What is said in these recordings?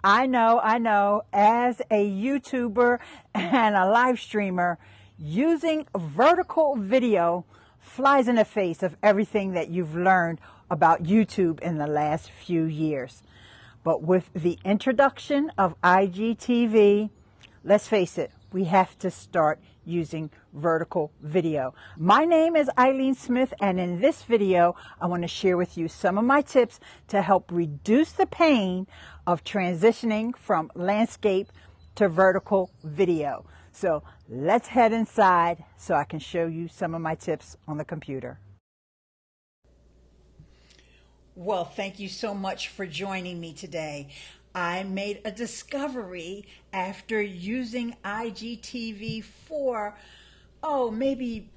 I know. As a YouTuber and a live streamer, using vertical video flies in the face of everything that you've learned about YouTube in the last few years. But with the introduction of IGTV, let's face it, we have to start using vertical video. My name is Eileen Smith, and in this video, I want to share with you some of my tips to help reduce the pain of transitioning from landscape to vertical video. So let's head inside so I can show you some of my tips on the computer. Well, thank you so much for joining me today. I made a discovery after using IGTV for, maybe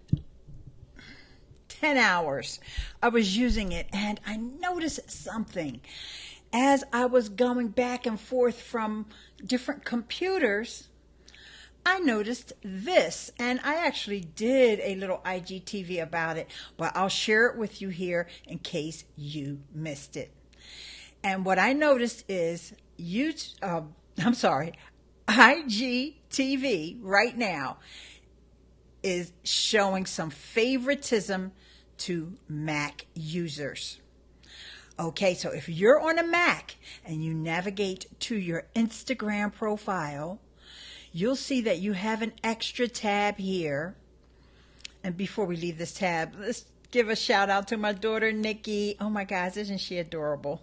10 hours. I was using it and I noticed something. As I was going back and forth from different computers, I noticed this, and I actually did a little IGTV about it, but I'll share it with you here in case you missed it. And what I noticed is IGTV right now is showing some favoritism to Mac users. Okay, so if you're on a Mac and you navigate to your Instagram profile, you'll see that you have an extra tab here. And before we leave this tab, let's give a shout out to my daughter, Nikki. Oh my gosh, isn't she adorable?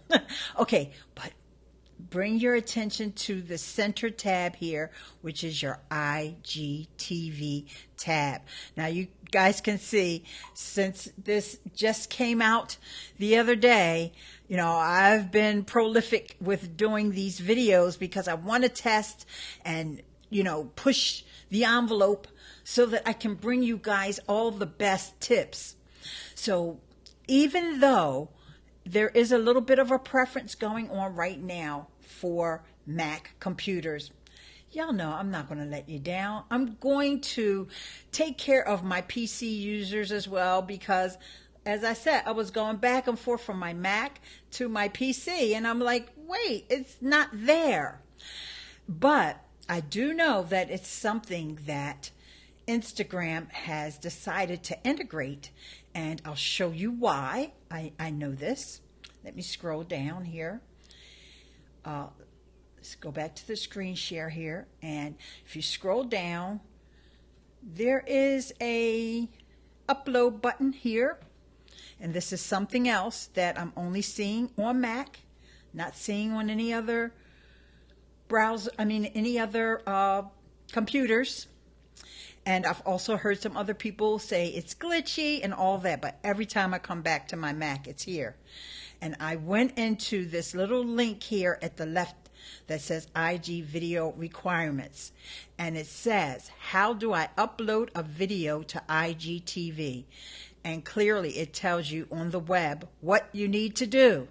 Okay, but bring your attention to the center tab here, which is your IGTV tab. Now you guys can see, since this just came out the other day, I've been prolific with doing these videos because I want to test and push the envelope so that I can bring you guys all the best tips. So even though there is a little bit of a preference going on right now for Mac computers, y'all know I'm not going to let you down. I'm going to take care of my PC users as well because, as I said, I was going back and forth from my Mac to my PC and I'm like, wait, it's not there. But I do know that it's something that Instagram has decided to integrate, and I'll show you why. I know this. Let me scroll down here. Let's go back to the screen share here, and if you scroll down, there is a upload button here, and this is something else that I'm only seeing on Mac, not seeing on any other computers. And I've also heard some other people say it's glitchy and all that, but every time I come back to my Mac, it's here. And I went into this little link here at the left that says IG video requirements. And it says, how do I upload a video to IGTV? And clearly it tells you on the web what you need to do,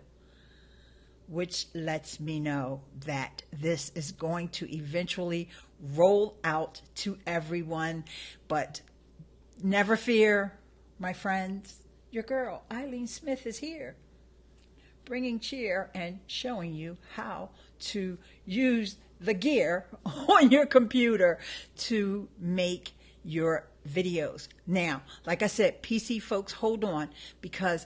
which lets me know that this is going to eventually roll out to everyone. But never fear, my friends. Your girl, Eileen Smith, is here, bringing cheer and showing you how to use the gear on your computer to make your videos. Now, like I said, PC folks, hold on, because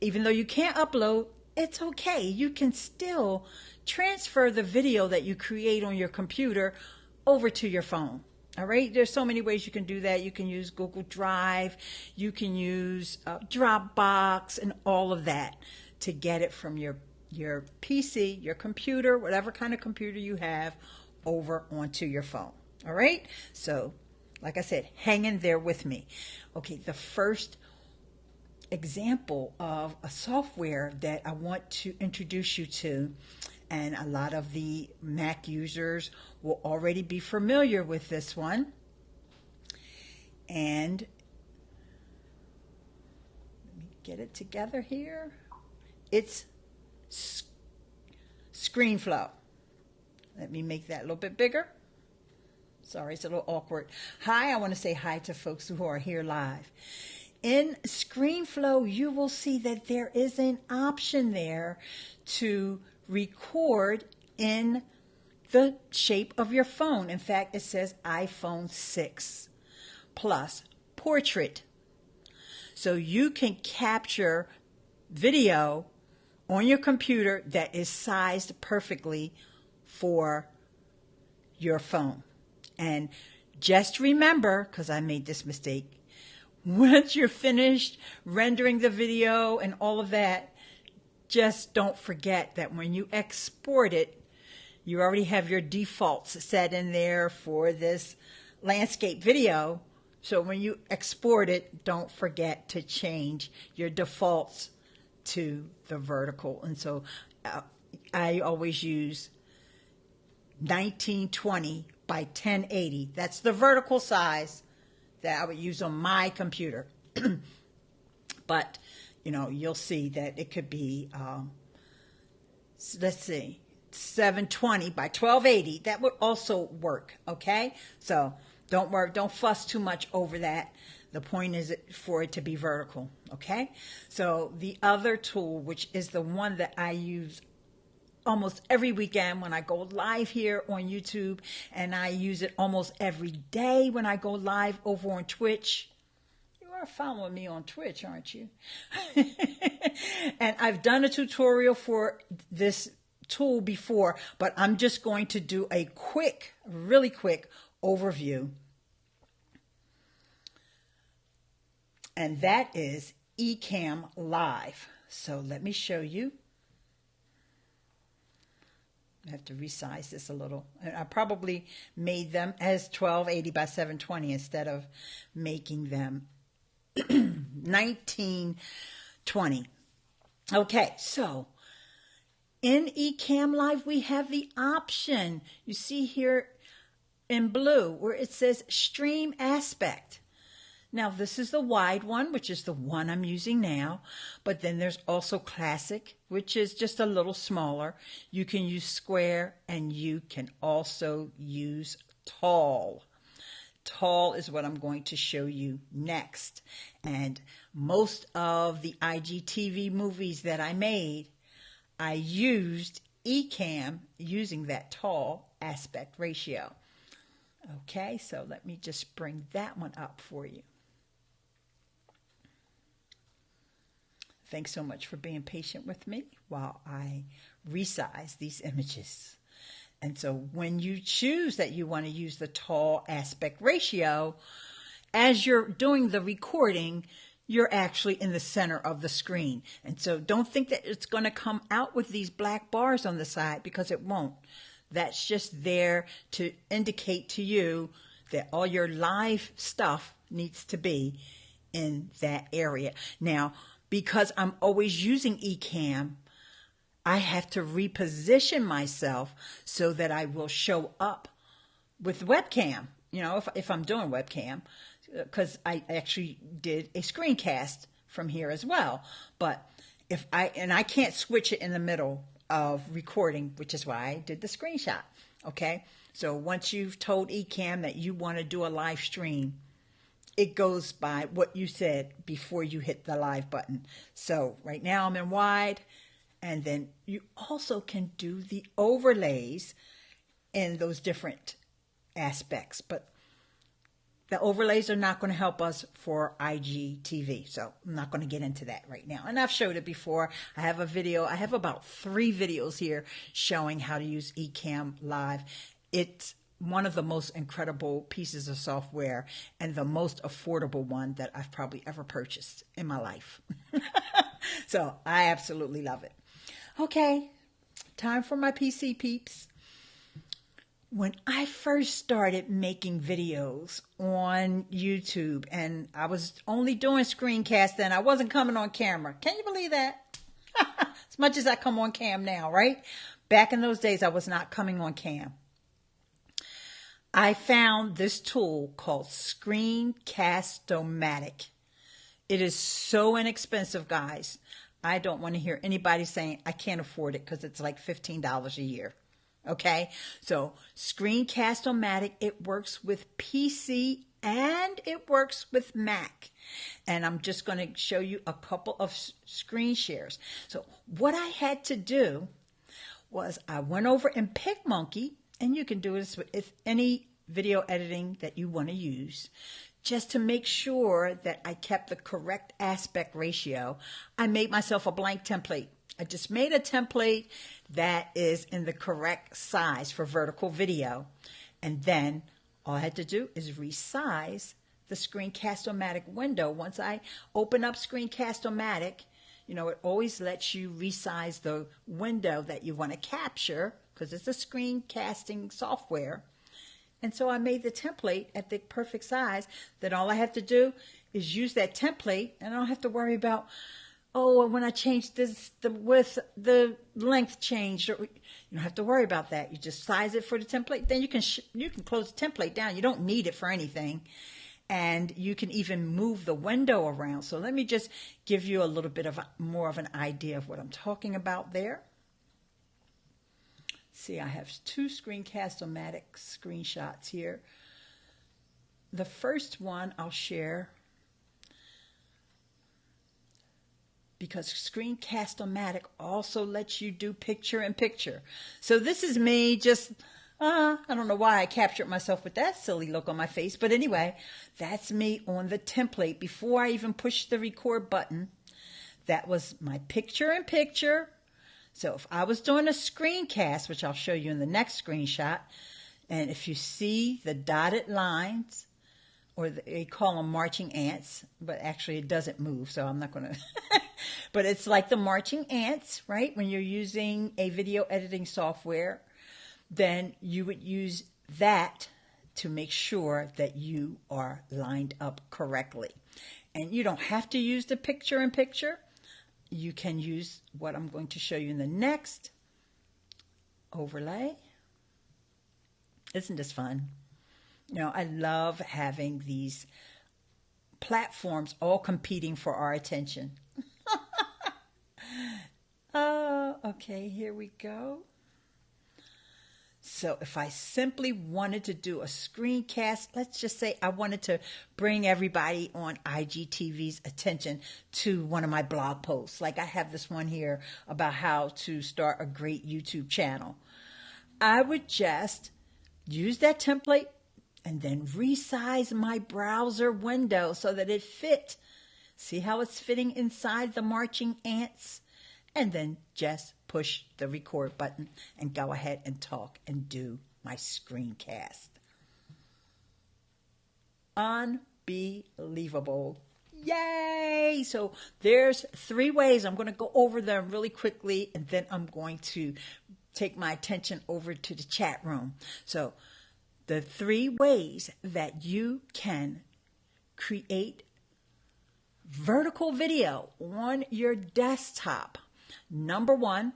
even though you can't upload, it's okay. You can still transfer the video that you create on your computer over to your phone. All right. There's so many ways you can do that. You can use Google Drive. You can use Dropbox and all of that to get it from your PC, your computer, whatever kind of computer you have, over onto your phone. All right. So, like I said, hang in there with me. Okay. The first example of a software that I want to introduce you to, and a lot of the Mac users will already be familiar with this one, and let me get it together here. It's ScreenFlow. Let me make that a little bit bigger. Sorry, it's a little awkward. Hi, I want to say hi to folks who are here live. In ScreenFlow, you will see that there is an option there to record in the shape of your phone. In fact, it says iPhone 6 Plus Portrait. So you can capture video on your computer that is sized perfectly for your phone. And just remember, because I made this mistake, once you're finished rendering the video and all of that, just don't forget that when you export it, you already have your defaults set in there for this landscape video. So when you export it, don't forget to change your defaults to the vertical. And so I always use 1920 by 1080. That's the vertical size that I would use on my computer. But, you'll see that it could be, let's see, 720 by 1280. That would also work, okay? So don't worry, don't fuss too much over that. The point is for it to be vertical, okay? So the other tool, which is the one that I use almost every weekend when I go live here on YouTube, and I use it almost every day when I go live over on Twitch. You are following me on Twitch, aren't you? And I've done a tutorial for this tool before, but I'm just going to do a really quick overview. And that is EcammLive. So let me show you. I have to resize this a little. I probably made them as 1280 by 720 instead of making them 1920. Okay, so in EcammLive, we have the option, you see here in blue, where it says Stream Aspect. Now, this is the wide one, which is the one I'm using now. But then there's also Classic, which is just a little smaller. You can use Square, and you can also use Tall. Tall is what I'm going to show you next. And most of the IGTV movies that I made, I used Ecamm using that tall aspect ratio. Okay, so let me just bring that one up for you. Thanks so much for being patient with me while I resize these images. And so when you choose that you want to use the tall aspect ratio, as you're doing the recording, you're actually in the center of the screen. And so don't think that it's going to come out with these black bars on the side, because it won't. That's just there to indicate to you that all your live stuff needs to be in that area. Now, because I'm always using Ecamm, I have to reposition myself so that I will show up with webcam, if I'm doing webcam, because I actually did a screencast from here as well. But I can't switch it in the middle of recording, which is why I did the screenshot. Okay. So once you've told Ecamm that you want to do a live stream, it goes by what you said before you hit the live button. So right now I'm in wide, and then you also can do the overlays in those different aspects. But the overlays are not going to help us for IGTV. So I'm not going to get into that right now. And I've showed it before. I have a video. I have about 3 videos here showing how to use EcammLive. It's one of the most incredible pieces of software and the most affordable one that I've probably ever purchased in my life. So I absolutely love it. Okay, time for my PC peeps. When I first started making videos on YouTube, and I was only doing screencasts then, I wasn't coming on camera. Can you believe that? As much as I come on cam now, right? Back in those days, I was not coming on cam. I found this tool called Screencast-o-matic. It is so inexpensive, guys. I don't want to hear anybody saying I can't afford it because it's like $15 a year. Okay, so Screencast-o-matic, it works with PC and it works with Mac. And I'm just going to show you a couple of screen shares. So what I had to do was I went over in PicMonkey, and you can do this with any video editing that you want to use, just to make sure that I kept the correct aspect ratio. I made myself a blank template. I just made a template that is in the correct size for vertical video. And then all I had to do is resize the Screencast-o-matic window. Once I open up Screencast-o-matic, you know, it always lets you resize the window that you want to capture because it's a screencasting software. And so I made the template at the perfect size. Then all I have to do is use that template, and I don't have to worry about, oh, when I change this, the width, the length changed. You don't have to worry about that. You just size it for the template. Then you can close the template down. You don't need it for anything. And you can even move the window around. So let me just give you a little bit of more of an idea of what I'm talking about there. See, I have two Screencast-o-matic screenshots here. The first one I'll share because Screencast-o-matic also lets you do picture-in-picture. So this is me just, I don't know why I captured myself with that silly look on my face. But anyway, that's me on the template. Before I even pushed the record button, that was my picture-in-picture. So if I was doing a screencast, which I'll show you in the next screenshot, and if you see the dotted lines, or they call them marching ants, but actually it doesn't move, so I'm not going to. But it's like the marching ants, right? When you're using a video editing software, then you would use that to make sure that you are lined up correctly. And you don't have to use the picture-in-picture. You can use what I'm going to show you in the next overlay. Isn't this fun? You know, I love having these platforms all competing for our attention. Oh, okay, here we go. So if I simply wanted to do a screencast, let's just say I wanted to bring everybody on IGTV's attention to one of my blog posts. Like I have this one here about how to start a great YouTube channel. I would just use that template and then resize my browser window so that it fit. See how it's fitting inside the marching ants? And then just push the record button and go ahead and talk and do my screencast. Unbelievable. Yay! So there's 3 ways. I'm going to go over them really quickly, and then I'm going to take my attention over to the chat room. So the 3 ways that you can create vertical video on your desktop. Number 1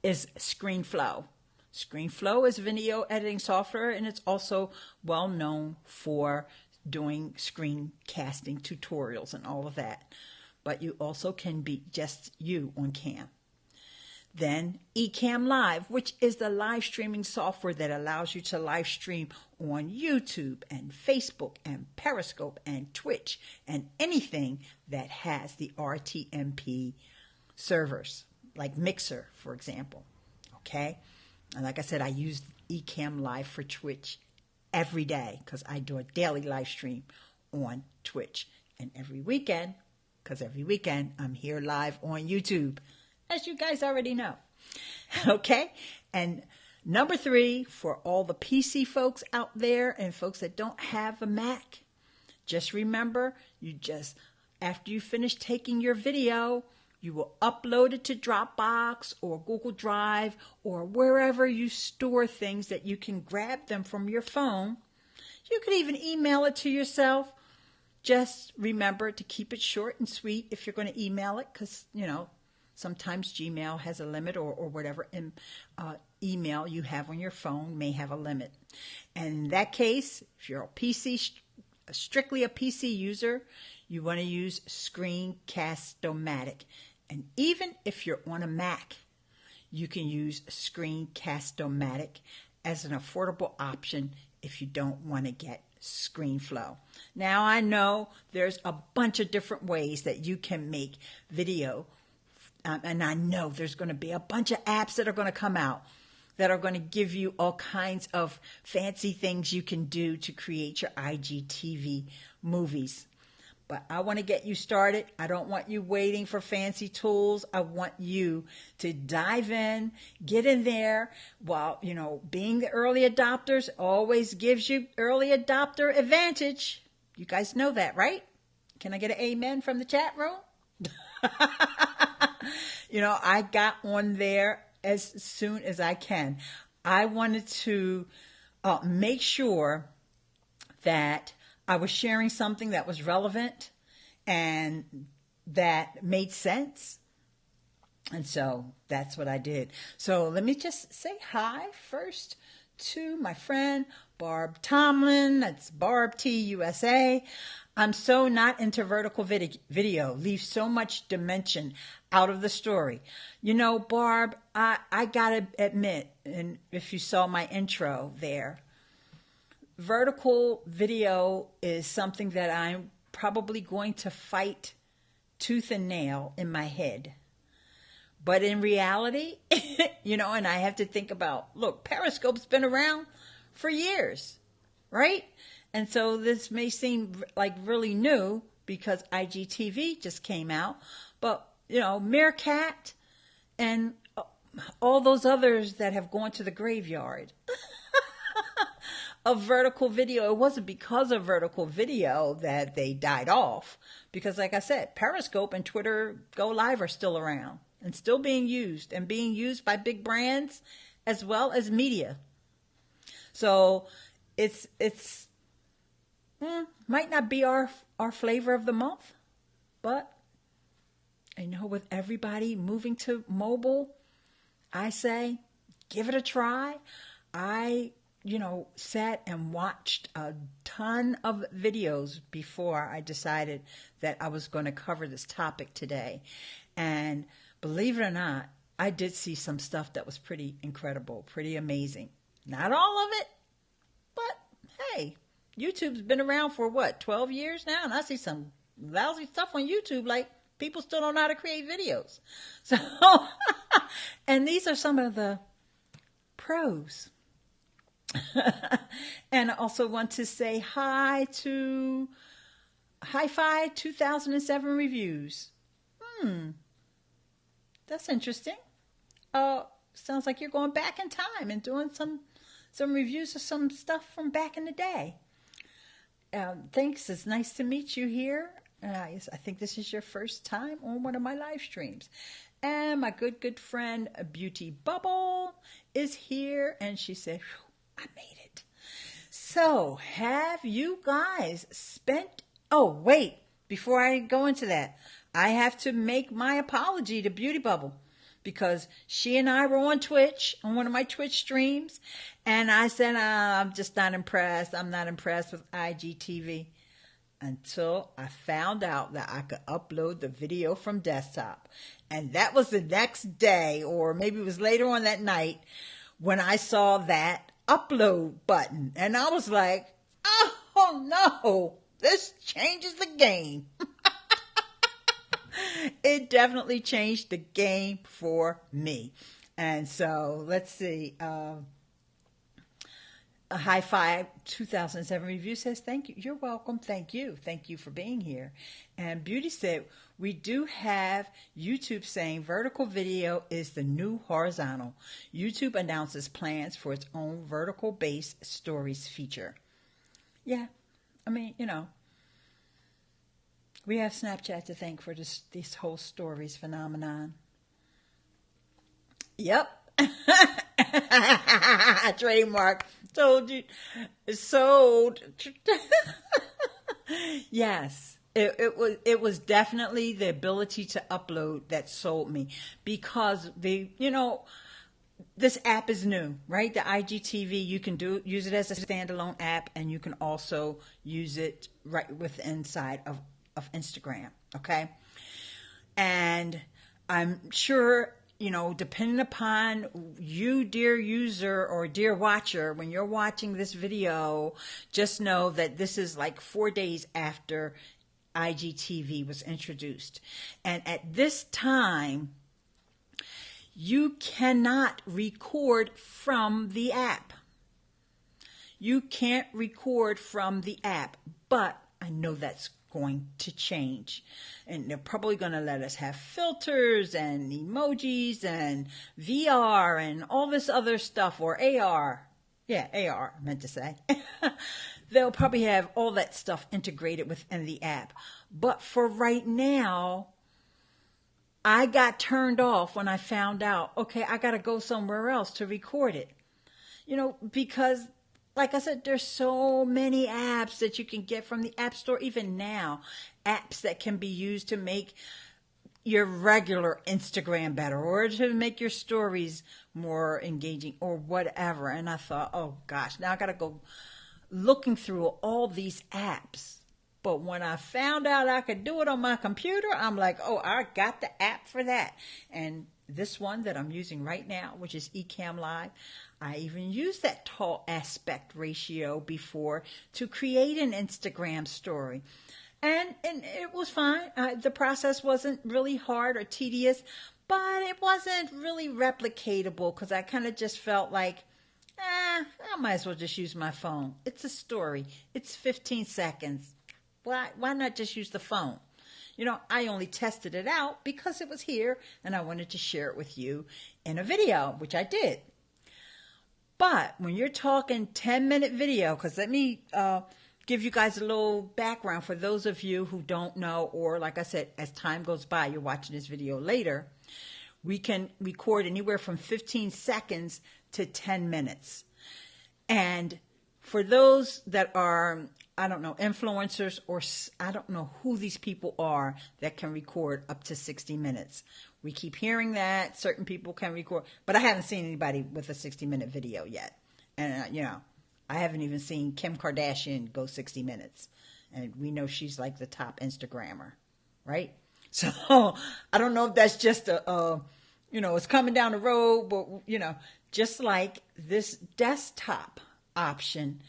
is ScreenFlow. ScreenFlow is video editing software, and it's also well known for doing screencasting tutorials and all of that. But you also can be just you on cam. Then EcammLive, which is the live streaming software that allows you to live stream on YouTube and Facebook and Periscope and Twitch and anything that has the RTMP servers, like Mixer, for example. Okay? And like I said, I use EcammLive for Twitch every day because I do a daily live stream on Twitch. And every weekend, because every weekend I'm here live on YouTube, as you guys already know. Okay? And number 3, for all the PC folks out there and folks that don't have a Mac, just remember, after you finish taking your video, you will upload it to Dropbox or Google Drive or wherever you store things that you can grab them from your phone. You could even email it to yourself. Just remember to keep it short and sweet if you're going to email it, because, you know, sometimes Gmail has a limit, or whatever email you have on your phone may have a limit. And in that case, if you're strictly a PC user, you want to use Screencast-o-matic. And even if you're on a Mac, you can use Screencast-o-matic as an affordable option if you don't want to get ScreenFlow. Now, I know there's a bunch of different ways that you can make video and I know there's going to be a bunch of apps that are going to come out that are going to give you all kinds of fancy things you can do to create your IGTV movies. But I want to get you started. I don't want you waiting for fancy tools. I want you to dive in, get in there. While, being the early adopters always gives you early adopter advantage. You guys know that, right? Can I get an amen from the chat room? I got on there as soon as I can. I wanted to make sure that I was sharing something that was relevant and that made sense. And so that's what I did. So let me just say hi first to my friend Barb Tomlin. That's Barb T USA. I'm so not into vertical video. Leave so much dimension out of the story. Barb, I gotta admit, and if you saw my intro there, vertical video is something that I'm probably going to fight tooth and nail in my head. But in reality, and I have to think about, look, Periscope's been around for years, right? And so this may seem like really new because IGTV just came out. But, Meerkat and all those others that have gone to the graveyard of vertical video. It wasn't because of vertical video that they died off. Because like I said, Periscope and Twitter Go Live are still around and still being used by big brands as well as media. So it's might not be our flavor of the month, but with everybody moving to mobile, I say give it a try. I sat and watched a ton of videos before I decided that I was going to cover this topic today. And believe it or not, I did see some stuff that was pretty incredible, pretty amazing. Not all of it, but hey, YouTube's been around for 12 years now? And I see some lousy stuff on YouTube, like people still don't know how to create videos. So, and these are some of the pros. And I also want to say hi to Hi-Fi 2007 reviews. That's interesting. Sounds like you're going back in time and doing some reviews of some stuff from back in the day. Thanks. It's nice to meet you here. I think this is your first time on one of my live streams. And my good friend Beauty Bubble is here, and she said, I made it. So, have you guys spent... Oh, wait. Before I go into that, I have to make my apology to Beauty Bubble because she and I were on Twitch, on one of my Twitch streams, and I said, I'm just not impressed. I'm not impressed with IGTV until I found out that I could upload the video from desktop. And that was the next day, or maybe it was later on that night, when I saw that upload button. And I was like, oh no, this changes the game. It definitely changed the game for me. And so let's see. A Hi-Fi 2007 review says, thank you. You're welcome. Thank you. Thank you for being here. And Beauty said, we do have YouTube saying vertical video is the new horizontal. YouTube announces plans for its own vertical-based stories feature. Yeah, I mean, we have Snapchat to thank for this whole stories phenomenon. Yep. Trademark. Told you. Sold. Yes. It was definitely the ability to upload that sold me, because this app is new, right? The IGTV, you can use it as a standalone app, and you can also use it right inside of Instagram. Okay. And I'm sure, depending upon you, dear user or dear watcher, when you're watching this video, just know that this is like 4 days after IGTV was introduced. And at this time, you cannot record from the app. You can't record from the app, but I know that's going to change. And they're probably going to let us have filters and emojis and VR and all this other stuff, or AR. Yeah, AR, I meant to say. They'll probably have all that stuff integrated within the app. But for right now, I got turned off when I found out, okay, I got to go somewhere else to record it. Because like I said, there's so many apps that you can get from the App Store, even now. Apps that can be used to make your regular Instagram better, or to make your stories more engaging, or whatever. And I thought, oh gosh, now I got to go looking through all these apps. But when I found out I could do it on my computer, I'm like, oh, I got the app for that. And this one that I'm using right now, which is EcammLive, I even used that tall aspect ratio before to create an Instagram story. And it was fine. The process wasn't really hard or tedious, but it wasn't really replicatable, because I kind of just felt like, I might as well just use my phone. It's a story. It's 15 seconds. Why not just use the phone? I only tested it out because it was here and I wanted to share it with you in a video, which I did. But when you're talking 10-minute video, because let me give you guys a little background for those of you who don't know, or like I said, as time goes by, you're watching this video later, we can record anywhere from 15 seconds to 10 minutes. And for those that are, I don't know, influencers, or I don't know who these people are that can record up to 60 minutes. We keep hearing that certain people can record, but I haven't seen anybody with a 60-minute video yet. And, I haven't even seen Kim Kardashian go 60 minutes. And we know she's like the top Instagrammer, right? So I don't know if that's just it's coming down the road, but, just like this desktop option,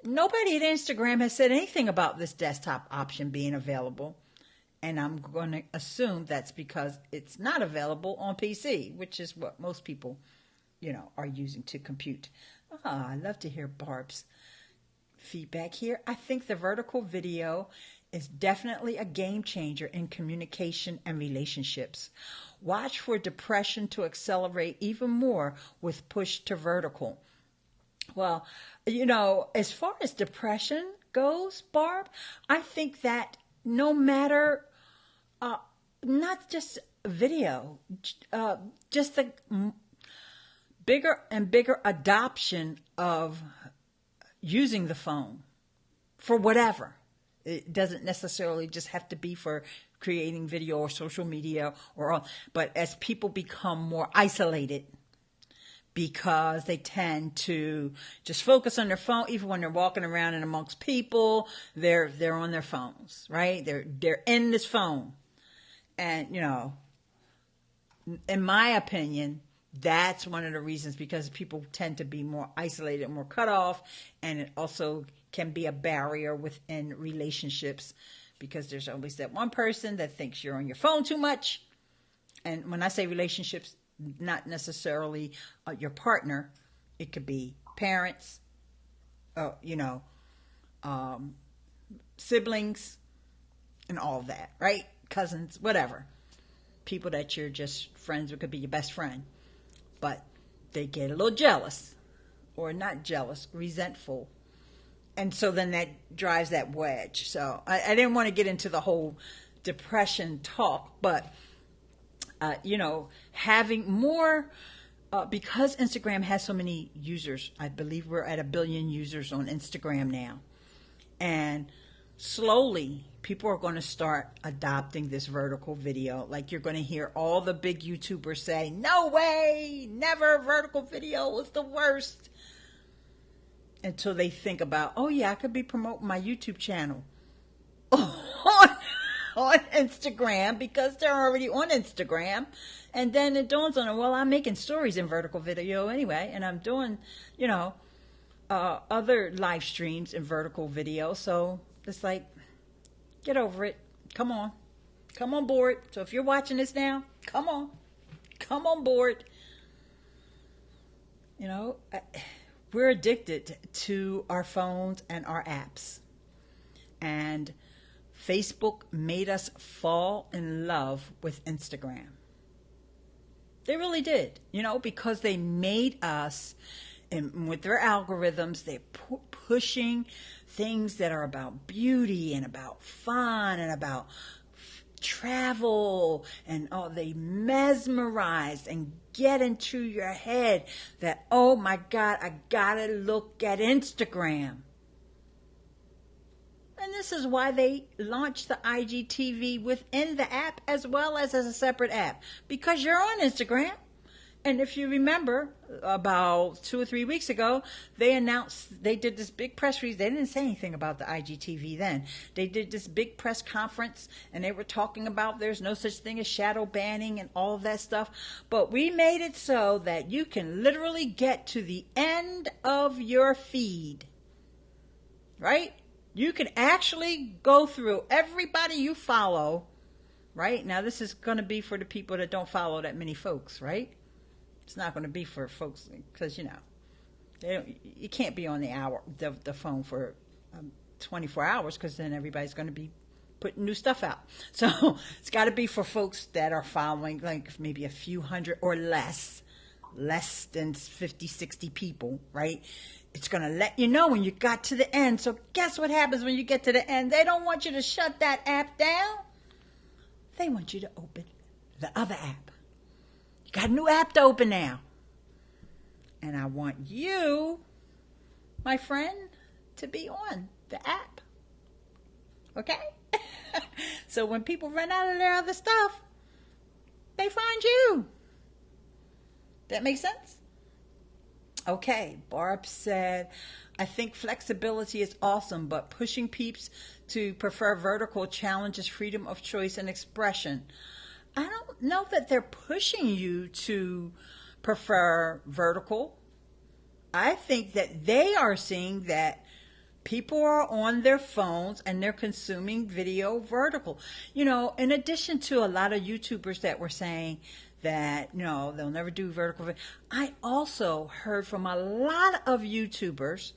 nobody at Instagram has said anything about this desktop option being available. And I'm going to assume that's because it's not available on PC, which is what most people, are using to compute. I love to hear Barb's feedback here. I think the vertical video is definitely a game changer in communication and relationships. Watch for depression to accelerate even more with push to vertical. Well, as far as depression goes, Barb, I think that no matter, not just video, just the bigger and bigger adoption of using the phone for whatever. It doesn't necessarily just have to be for creating video or social media, but as people become more isolated, because they tend to just focus on their phone, even when they're walking around and amongst people, they're on their phones, right? They're in this phone. And, in my opinion, that's one of the reasons, because people tend to be more isolated, more cut off, and it also can be a barrier within relationships, because there's always that one person that thinks you're on your phone too much. And when I say relationships, not necessarily your partner, it could be parents, siblings, and all that, right? Cousins, whatever. People that you're just friends with, could be your best friend. But they get a little jealous, or not jealous, resentful. And so then that drives that wedge. So I didn't want to get into the whole depression talk, but, having more, because Instagram has so many users, I believe we're at 1 billion users on Instagram now. And slowly, people are going to start adopting this vertical video. Like, you're going to hear all the big YouTubers say, no way, never, vertical video is the worst. Until they think about, oh yeah, I could be promoting my YouTube channel on Instagram, because they're already on Instagram. And then it dawns on them, well, I'm making stories in vertical video anyway, and I'm doing, other live streams in vertical video. So it's like, get over it. Come on board. So if you're watching this now, come on. Come on board. You know, we're addicted to our phones and our apps. And Facebook made us fall in love with Instagram. They really did, you know, because they made us, and with their algorithms, they're pushing things that are about beauty and about fun and about travel, and they mesmerize and get into your head that, oh my God, I gotta look at Instagram. And this is why they launched the IGTV within the app as well as a separate app, because you're on Instagram. And if you remember, about 2 or 3 weeks ago, they announced, they did this big press release. They didn't say anything about the IGTV then. They did this big press conference, and they were talking about there's no such thing as shadow banning and all of that stuff. But we made it so that you can literally get to the end of your feed, right? You can actually go through everybody you follow, right? Now, this is going to be for the people that don't follow that many folks, right? It's not going to be for folks because, you know, you can't be on the phone for 24 hours because then everybody's going to be putting new stuff out. So it's got to be for folks that are following like maybe a few hundred or less than 50, 60 people, right? It's going to let you know when you got to the end. So guess what happens when you get to the end? They don't want you to shut that app down. They want you to open the other app. You got a new app to open now. And I want you, my friend, to be on the app. Okay? So when people run out of their other stuff, they find you. That makes sense? Okay, Barb said, I think flexibility is awesome, but pushing peeps to prefer vertical challenges freedom of choice and expression. I don't know that they're pushing you to prefer vertical. I think that they are seeing that people are on their phones and they're consuming video vertical. You know, in addition to a lot of YouTubers that were saying that, you know, they'll never do vertical. I also heard from a lot of YouTubers,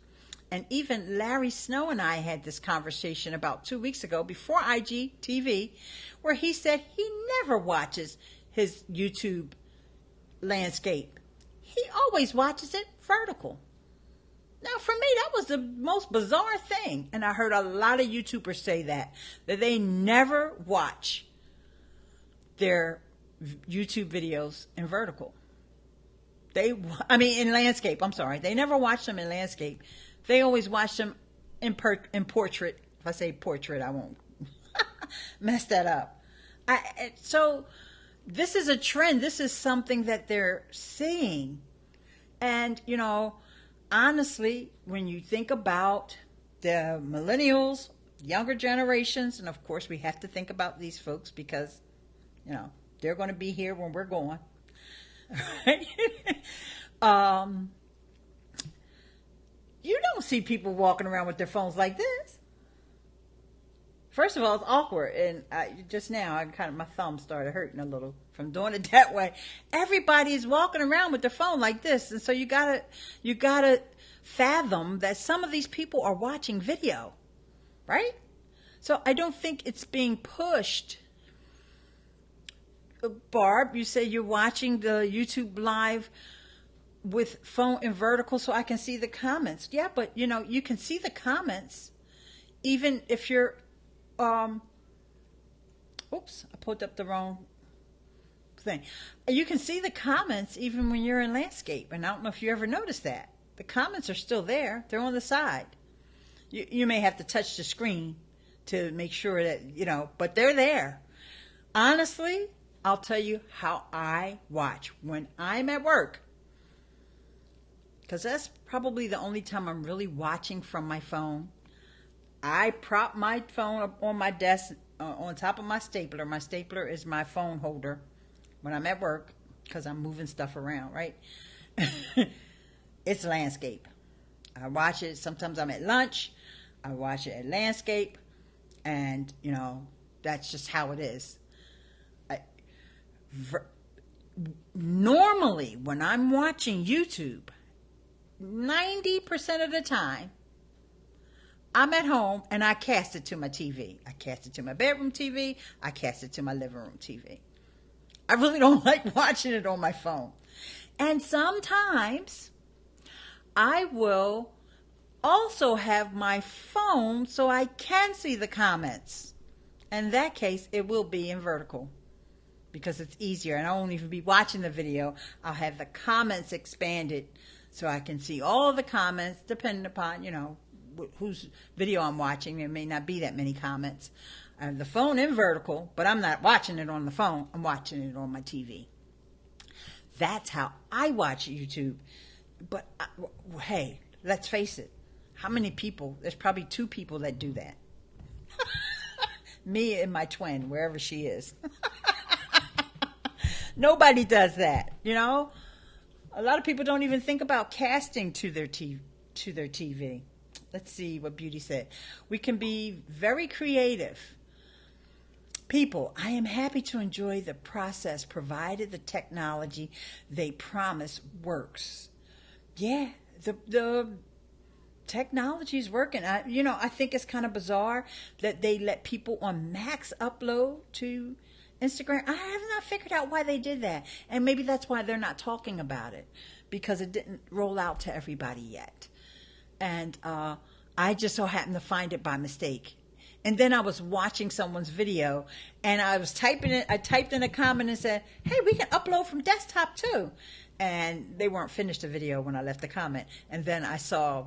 and even Larry Snow and I had this conversation about 2 weeks ago before IGTV, where he said he never watches his YouTube landscape. He always watches it vertical. Now, for me, that was the most bizarre thing. And I heard a lot of YouTubers say that they never watch their YouTube videos in vertical. In landscape, I'm sorry. They never watch them in landscape. They always watch them in portrait. If I say portrait, I won't mess that up. So this is a trend. This is something that they're seeing. And, you know, honestly, when you think about the millennials, younger generations, and of course we have to think about these folks because, you know, they're going to be here when we're gone. Right? You don't see people walking around with their phones like this. First of all, it's awkward. And just now, my thumb started hurting a little from doing it that way. Everybody's walking around with their phone like this. And so you gotta fathom that some of these people are watching video, right? So I don't think it's being pushed. Barb, you say you're watching the YouTube live with phone in vertical so I can see the comments. Yeah, but you know, you can see the comments even if you're oops, I pulled up the wrong thing. You can see the comments even when you're in landscape, and I don't know if you ever noticed that. The comments are still there. They're on the side. You may have to touch the screen to make sure that, you know, but they're there. Honestly, I'll tell you how I watch when I'm at work, because that's probably the only time I'm really watching from my phone. I prop my phone up on my desk on top of my stapler. My stapler is my phone holder when I'm at work because I'm moving stuff around, right? It's landscape. I watch it. Sometimes I'm at lunch. I watch it at landscape. And, you know, that's just how it is. normally when I'm watching YouTube, 90% of the time, I'm at home and I cast it to my TV. I cast it to my bedroom TV. I cast it to my living room TV. I really don't like watching it on my phone. And sometimes I will also have my phone so I can see the comments. In that case, it will be in vertical because it's easier. And I won't even be watching the video. I'll have the comments expanded so I can see all of the comments depending upon, whose video I'm watching. There may not be that many comments. I have the phone in vertical, but I'm not watching it on the phone. I'm watching it on my TV. That's how I watch YouTube. But hey, let's face it. How many people? There's probably 2 people that do that. Me and my twin, wherever she is. Nobody does that, A lot of people don't even think about casting to their TV. Let's see what Beauty said. We can be very creative. People, I am happy to enjoy the process provided the technology they promise works. Yeah, the technology is working. I think it's kind of bizarre that they let people on Macs upload to Instagram. I have not figured out why they did that. And maybe that's why they're not talking about it, because it didn't roll out to everybody yet. And I just so happened to find it by mistake. And then I was watching someone's video and I was typing it. I typed in a comment and said, hey, we can upload from desktop too. And they weren't finished the video when I left the comment. And then I saw,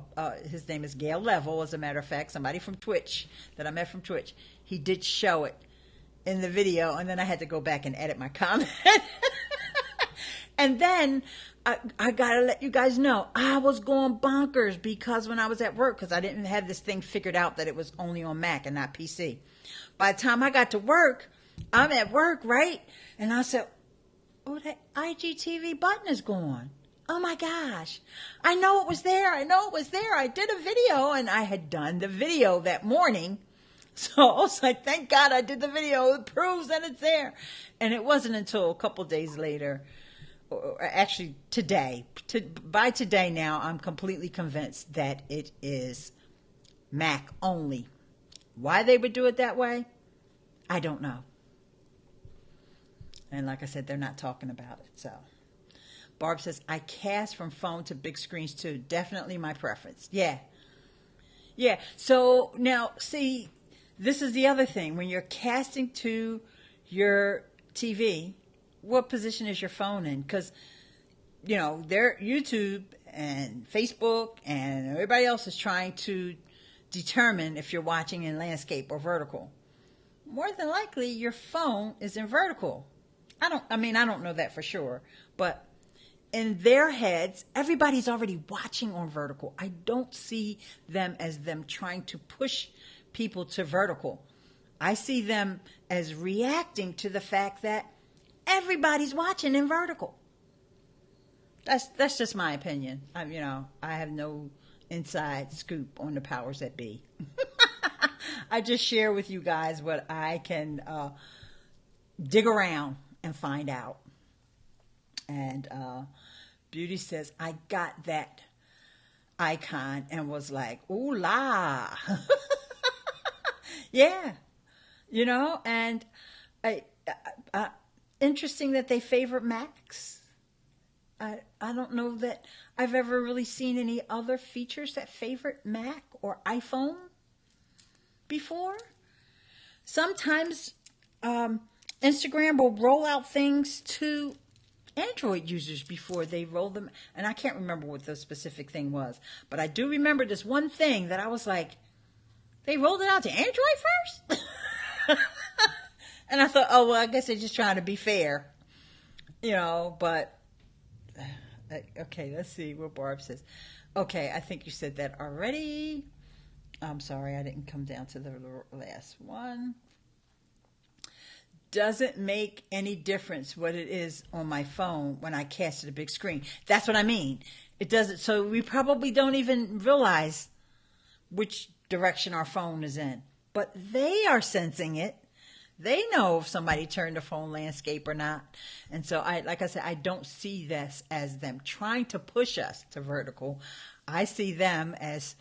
his name is Gail Level, as a matter of fact, somebody from Twitch that I met from Twitch. He did show it in the video, and then I had to go back and edit my comment. And then I gotta let you guys know, I was going bonkers because when I was at work, because I didn't have this thing figured out that it was only on Mac and not PC. By the time I got to work, I'm at work, right? And I said, oh, that IGTV button is gone. Oh my gosh. I know it was there. I did a video, and I had done the video that morning. So I was like, thank God I did the video. It proves that it's there. And it wasn't until a couple days later, or actually today, by today now, I'm completely convinced that it is Mac only. Why they would do it that way, I don't know. And like I said, they're not talking about it. So Barb says, I cast from phone to big screens too. Definitely my preference. Yeah. So now, see, this is the other thing. When you're casting to your TV, what position is your phone in? Because, their YouTube and Facebook and everybody else is trying to determine if you're watching in landscape or vertical. More than likely, your phone is in vertical. I don't know that for sure, but in their heads, everybody's already watching on vertical. I don't see them as them trying to push people to vertical. I see them as reacting to the fact that everybody's watching in vertical. That's just my opinion. I have no inside scoop on the powers that be. I just share with you guys what I can dig around and find out. And Beauty says, I got that icon and was like, ooh la. Yeah. And interesting that they favor Macs. I don't know that I've ever really seen any other features that favored Mac or iPhone before. Sometimes Instagram will roll out things to Android users before they roll them. And I can't remember what the specific thing was. But I do remember this one thing that I was like, they rolled it out to Android first? And I thought, oh, well, I guess they're just trying to be fair. But, okay, let's see what Barb says. Okay, I think you said that already. I'm sorry, I didn't come down to the last one. Doesn't make any difference what it is on my phone when I cast to the big screen. That's what I mean. It doesn't. So we probably don't even realize which direction our phone is in. But they are sensing it. They know if somebody turned the phone landscape or not. And so like I said, I don't see this as them trying to push us to vertical. I see them as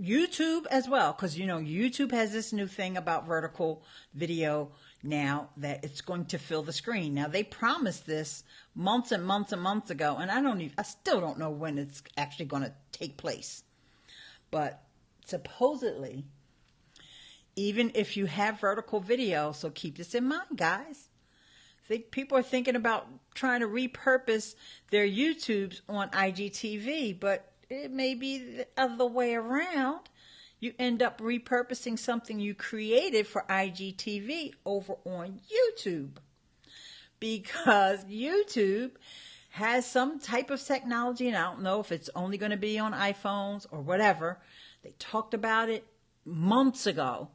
YouTube as well, because YouTube has this new thing about vertical video now, that it's going to fill the screen. Now, they promised this months and months and months ago, and I still don't know when it's actually going to take place. But supposedly, even if you have vertical video, so keep this in mind, guys. People are thinking about trying to repurpose their YouTubes on IGTV, but it may be the other way around. You end up repurposing something you created for IGTV over on YouTube, because YouTube has some type of technology, and I don't know if it's only going to be on iPhones or whatever. They talked about it months ago,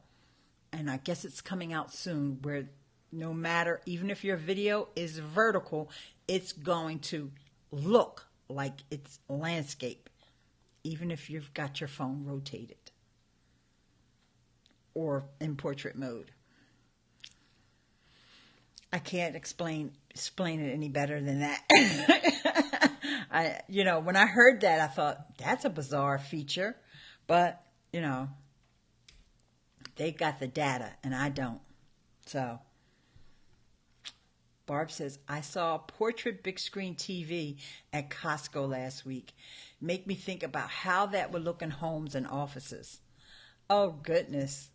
and I guess it's coming out soon, where no matter, even if your video is vertical, it's going to look like it's landscape, even if you've got your phone rotated or in portrait mode. I can't explain it any better than that. When I heard that, I thought, that's a bizarre feature, but they got the data and I don't. So Barb says, I saw a portrait big screen TV at Costco last week. Make me think about how that would look in homes and offices. Oh goodness.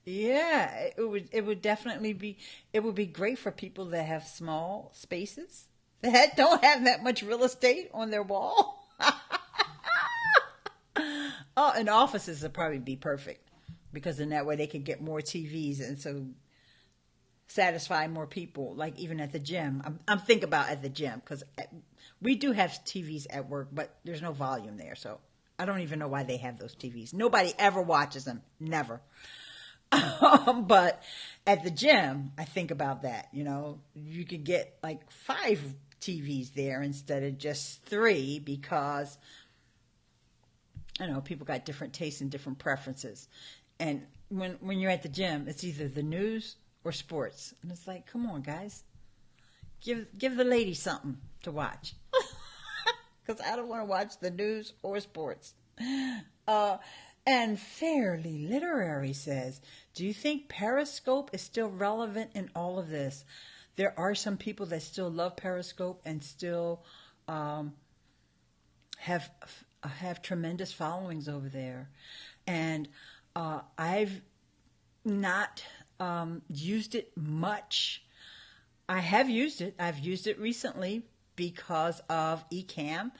Yeah, it would definitely be, it would be great for people that have small spaces, that don't have that much real estate on their wall. Oh, and offices would probably be perfect, because in that way they could get more TVs and so satisfy more people. Like even at the gym, I'm thinking about at the gym, because we do have TVs at work, but there's no volume there, so I don't even know why they have those TVs. Nobody ever watches them, never. But at the gym, I think about that. You could get like 5 TVs there instead of just 3, because people got different tastes and different preferences. And when you're at the gym, it's either the news or sports, and it's like, come on, guys, give the lady something to watch, because I don't want to watch the news or sports. And Fairly Literary says, do you think Periscope is still relevant in all of this? There are some people that still love Periscope and still have tremendous followings over there. And I've not used it much. I have used it. I've used it recently because of Ecamm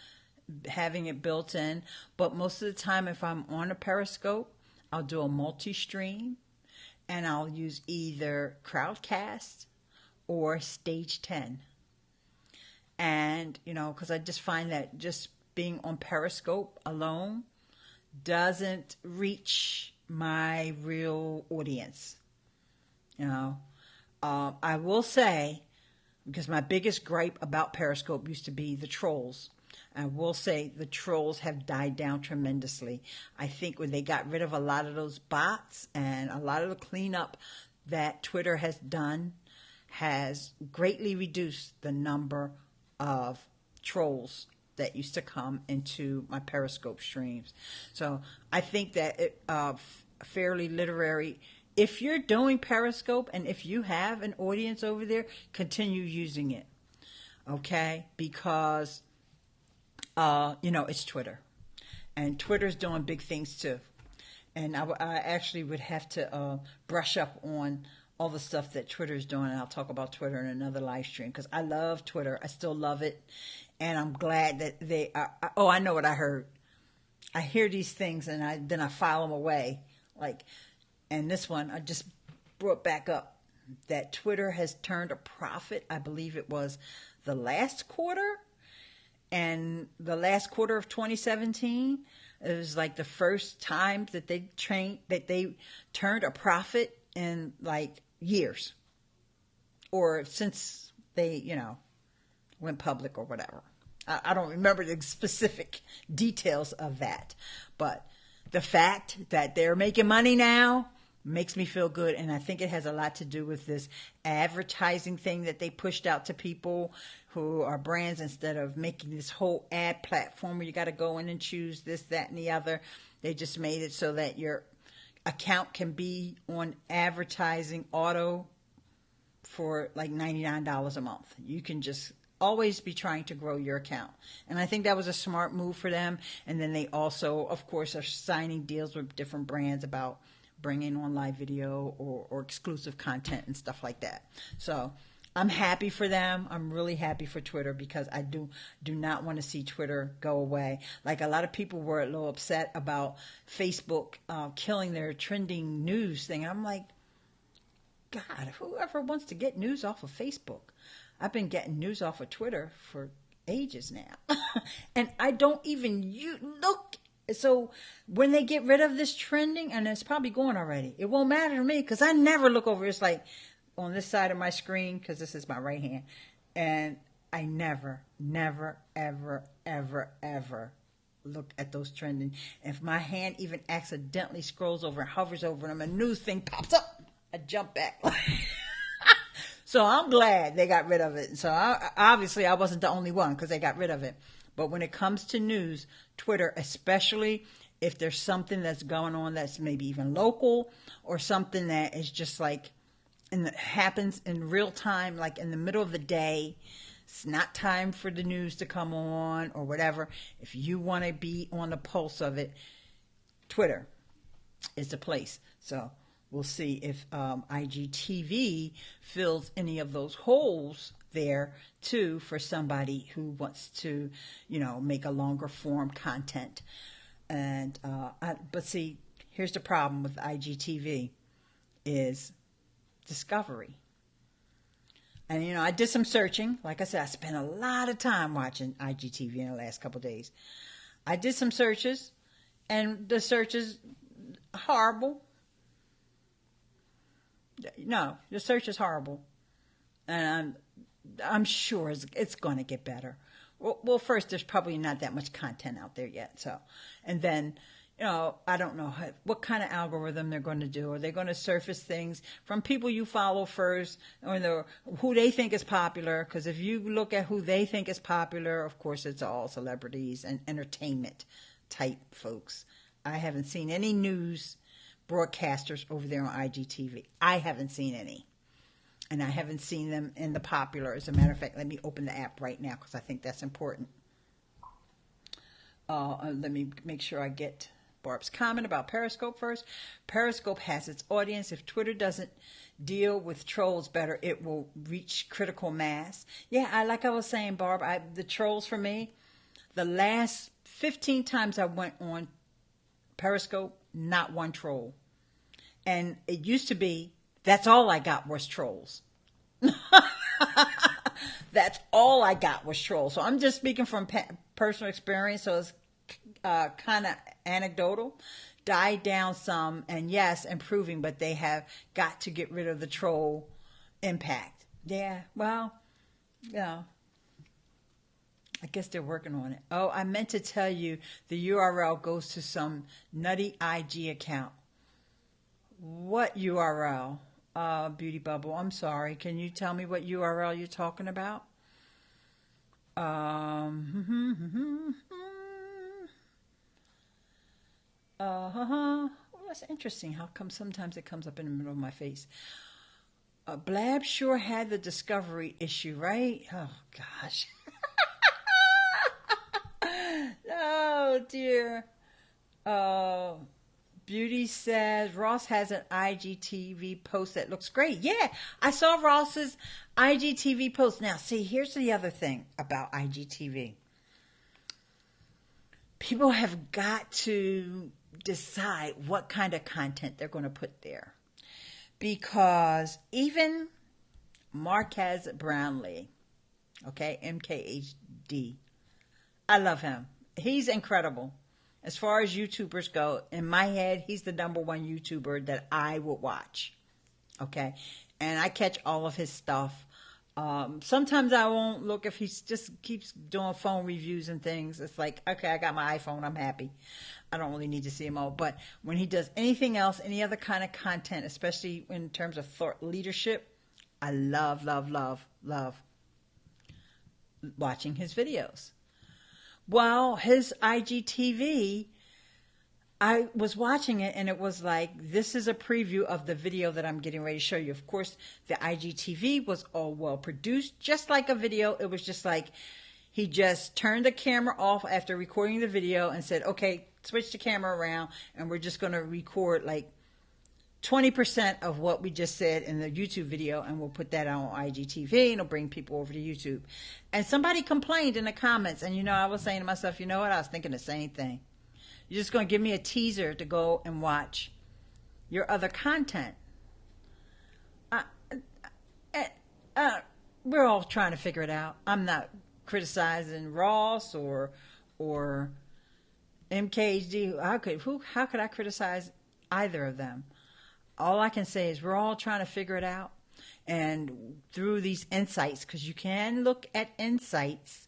having it built in, but most of the time if I'm on a Periscope, I'll do a multi-stream, and I'll use either Crowdcast or Stage 10. And because I just find that just being on Periscope alone doesn't reach my real audience. I will say, because my biggest gripe about Periscope used to be the trolls. I will say the trolls have died down tremendously. I think when they got rid of a lot of those bots and a lot of the cleanup that Twitter has done has greatly reduced the number of trolls that used to come into my Periscope streams. So I think that Fairly Literary, if you're doing Periscope and if you have an audience over there, continue using it. Okay? Because it's Twitter, and Twitter's doing big things too. And I actually would have to brush up on all the stuff that Twitter's doing, and I'll talk about Twitter in another live stream, because I love Twitter. I still love it, and I'm glad that they are. I know what I heard. I hear these things, and then I file them away. And this one I just brought back up, that Twitter has turned a profit. I believe it was the last quarter. And the last quarter of 2017, it was like the first time that they turned a profit in like years, or since they, went public or whatever. I don't remember the specific details of that, but the fact that they're making money now, makes me feel good. And I think it has a lot to do with this advertising thing that they pushed out to people who are brands, instead of making this whole ad platform where you got to go in and choose this, that, and the other. They just made it so that your account can be on advertising auto for like $99 a month. You can just always be trying to grow your account. And I think that was a smart move for them. And then they also, of course, are signing deals with different brands about bringing on live video or exclusive content and stuff like that. So I'm happy for them. I'm really happy for Twitter, because I do not want to see Twitter go away. Like, a lot of people were a little upset about Facebook killing their trending news thing. I'm like, God, whoever wants to get news off of Facebook? I've been getting news off of Twitter for ages now. And I don't even look. So when they get rid of this trending, and it's probably going already, it won't matter to me, because I never look over. It's like on this side of my screen, because this is my right hand. And I never, ever, ever look at those trending. If my hand even accidentally scrolls over and hovers over them, a news thing pops up, I jump back. So I'm glad they got rid of it. So obviously I wasn't the only one, because they got rid of it. But when it comes to news, Twitter, especially if there's something that's going on that's maybe even local, or something that is just like happens in real time, like in the middle of the day, it's not time for the news to come on or whatever. If you want to be on the pulse of it, Twitter is the place. So we'll see if IGTV fills any of those holes there too, for somebody who wants to, make a longer form content. And but see, here's the problem with IGTV is discovery. And I did some searching. Like I said, I spent a lot of time watching IGTV in the last couple of days. I did some searches, and the searches horrible. No, the search is horrible, and I'm sure it's going to get better. Well, first, there's probably not that much content out there yet. So, and then, I don't know what kind of algorithm they're going to do. Are they going to surface things from people you follow first, or who they think is popular? Because if you look at who they think is popular, of course, it's all celebrities and entertainment type folks. I haven't seen any news broadcasters over there on IGTV. I haven't seen any. And I haven't seen them in the popular. As a matter of fact, let me open the app right now, because I think that's important. Let me make sure I get Barb's comment about Periscope first. Periscope has its audience. If Twitter doesn't deal with trolls better, it will reach critical mass. Yeah, like I was saying, Barb, the trolls for me, the last 15 times I went on Periscope, not one troll. And it used to be, that's all I got was trolls. That's all I got was trolls. So I'm just speaking from personal experience. So it's kind of anecdotal. Died down some, and yes, improving, but they have got to get rid of the troll impact. Yeah, well, I guess they're working on it. Oh, I meant to tell you, the URL goes to some nutty IG account. What URL? Beauty Bubble, I'm sorry. Can you tell me what URL you're talking about? Well, that's interesting. How come sometimes it comes up in the middle of my face? Blab sure had the discovery issue, right? Oh, gosh. Oh, dear. Beauty says Ross has an IGTV post that looks great. Yeah, I saw Ross's IGTV post. Now, see, here's the other thing about IGTV. People have got to decide what kind of content they're going to put there. Because even Marquez Brownlee, okay, MKHD, I love him. He's incredible. As far as YouTubers go, in my head, he's the number one YouTuber that I would watch. Okay? And I catch all of his stuff Sometimes I won't look if he just keeps doing phone reviews and things. It's like, okay, I got my iPhone, I'm happy. I don't really need to see him all. But when he does anything else, any other kind of content, especially in terms of thought leadership, I love, love, love, love watching his videos. Well, his IGTV, I was watching it and it was like, this is a preview of the video that I'm getting ready to show you. Of course, the IGTV was all well produced, just like a video. It was just like, he just turned the camera off after recording the video and said, okay, switch the camera around and we're just going to record like 20% of what we just said in the YouTube video, and we'll put that on IGTV and it'll bring people over to YouTube. And somebody complained in the comments, and I was saying to myself, you know what? I was thinking the same thing. You're just going to give me a teaser to go and watch your other content. We're all trying to figure it out. I'm not criticizing Ross or MKHD. How could I criticize either of them? All I can say is we're all trying to figure it out. And through these insights, because you can look at insights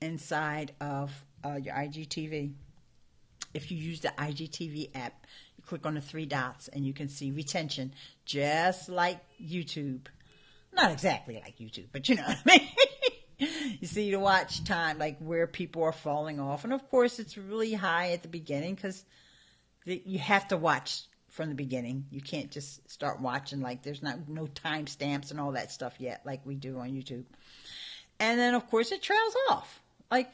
inside of your IGTV. If you use the IGTV app, you click on the 3 dots and you can see retention, just like YouTube. Not exactly like YouTube, but you know what I mean. You see the watch time, like where people are falling off. And of course, it's really high at the beginning because you have to watch from the beginning. You can't just start watching like there's no time stamps and all that stuff yet like we do on YouTube. And then, of course, it trails off. Like,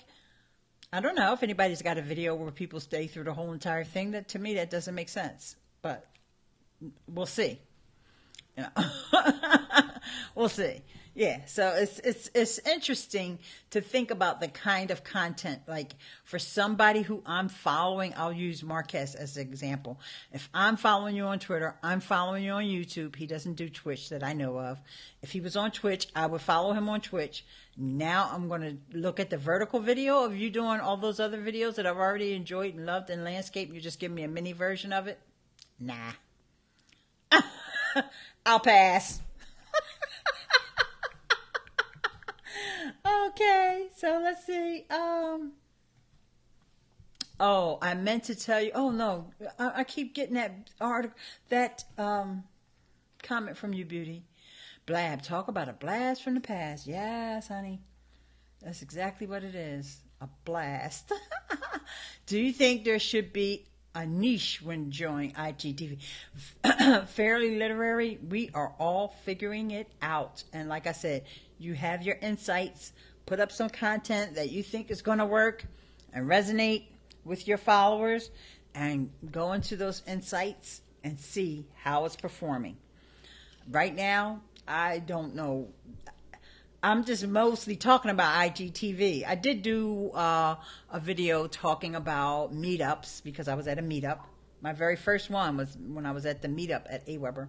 I don't know if anybody's got a video where people stay through the whole entire thing. That to me, that doesn't make sense. But we'll see. We'll see. Yeah, so it's interesting to think about the kind of content. Like for somebody who I'm following, I'll use Marquez as an example. If I'm following you on Twitter, I'm following you on YouTube. He doesn't do Twitch that I know of. If he was on Twitch, I would follow him on Twitch. Now I'm going to look at the vertical video of you doing all those other videos that I've already enjoyed and loved in landscape. You just give me a mini version of it? Nah. I'll pass. Okay, so let's see. Oh, I meant to tell you. Oh no, I keep getting that article, that comment from you, Beauty. Blab, talk about a blast from the past. Yes, honey, that's exactly what it is. A blast. Do you think there should be a niche when joining IGTV? Fairly literary, we are all figuring it out. And like I said, you have your insights, put up some content that you think is going to work and resonate with your followers, and go into those insights and see how it's performing. Right now, I don't know. I'm just mostly talking about IGTV. I did do a video talking about meetups because I was at a meetup. My very first one was when I was at the meetup at AWeber.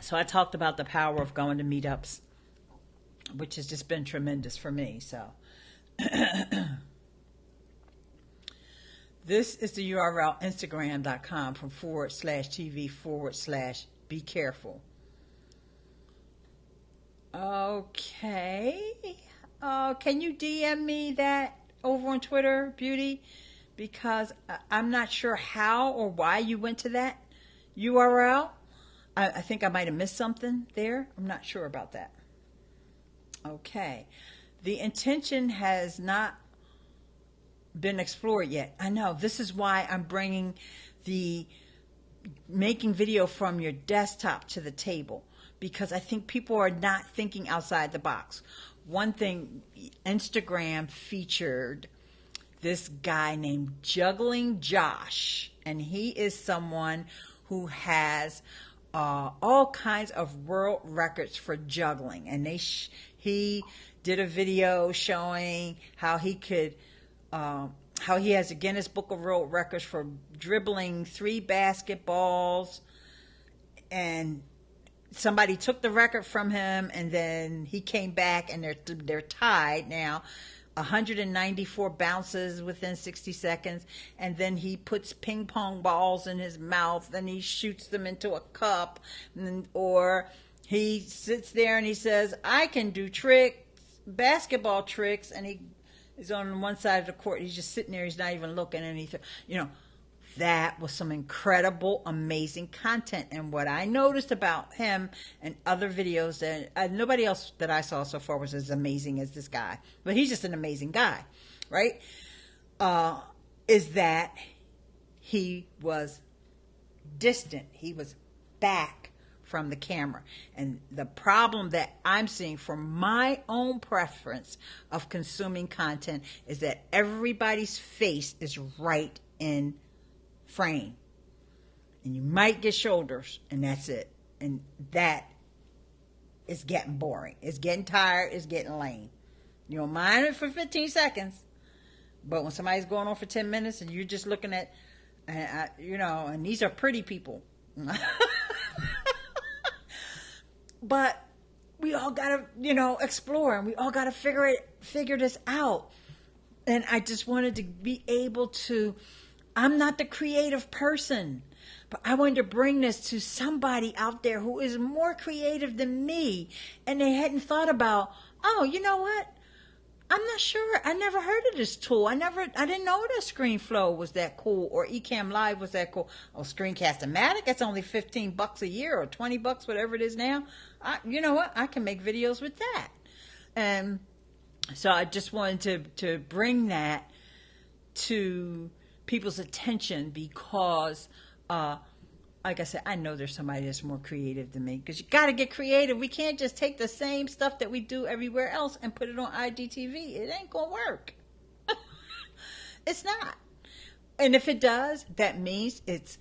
So I talked about the power of going to meetups, which has just been tremendous for me. So this is the URL, Instagram.com/TV/be careful. Okay. Can you DM me that over on Twitter, Beauty? Because I'm not sure how or why you went to that URL. I think I might have missed something there. I'm not sure about that. Okay. The intention has not been explored yet. I know. This is why I'm bringing the making video from your desktop to the table, because I think people are not thinking outside the box. One thing, Instagram featured this guy named Juggling Josh, and he is someone who has all kinds of world records for juggling, and he did a video showing how he could how he has a Guinness Book of World Records for dribbling 3 basketballs, and somebody took the record from him, and then he came back, and they're tied now. 194 bounces within 60 seconds, and then he puts ping pong balls in his mouth and he shoots them into a cup, or he sits there and he says, I can do tricks, basketball tricks, and he is on one side of the court. He's just sitting there. He's not even looking at anything. That was some incredible, amazing content. And what I noticed about him and other videos, that nobody else that I saw so far was as amazing as this guy, but he's just an amazing guy, right? Is that he was distant. He was back from the camera. And the problem that I'm seeing from my own preference of consuming content is that everybody's face is right in frame, and you might get shoulders, and that's it. And that is getting boring. It's getting tired. It's getting lame. You don't mind it for 15 seconds, but when somebody's going on for 10 minutes and you're just looking at, and these are pretty people. But we all gotta, explore, and we all gotta figure this out. And I just wanted to be able to. I'm not the creative person, but I wanted to bring this to somebody out there who is more creative than me, and they hadn't thought about, oh, you know what? I'm not sure. I never heard of this tool. I didn't know that ScreenFlow was that cool, or EcammLive was that cool. Oh, Screencast-o-matic, that's only $15 a year, or $20, whatever it is now. You know what? I can make videos with that. And so I just wanted to bring that to people's attention, because like I said, I know there's somebody that's more creative than me, because you got to get creative. We can't just take the same stuff that we do everywhere else and put it on IGTV. It ain't gonna work. It's not. And if it does, that means it's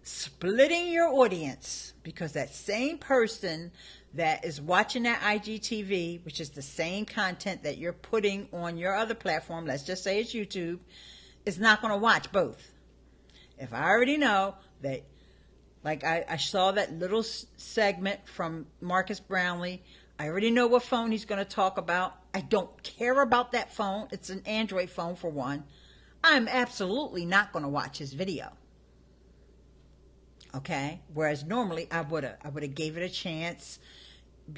splitting your audience, because that same person that is watching that IGTV, which is the same content that you're putting on your other platform, let's just say it's YouTube, is not going to watch both. If I already know that, like I saw that little segment from Marcus Brownlee, I already know what phone he's going to talk about. I don't care about that phone. It's an Android phone, for one. I'm absolutely not going to watch his video. Okay? Whereas normally I would have gave it a chance,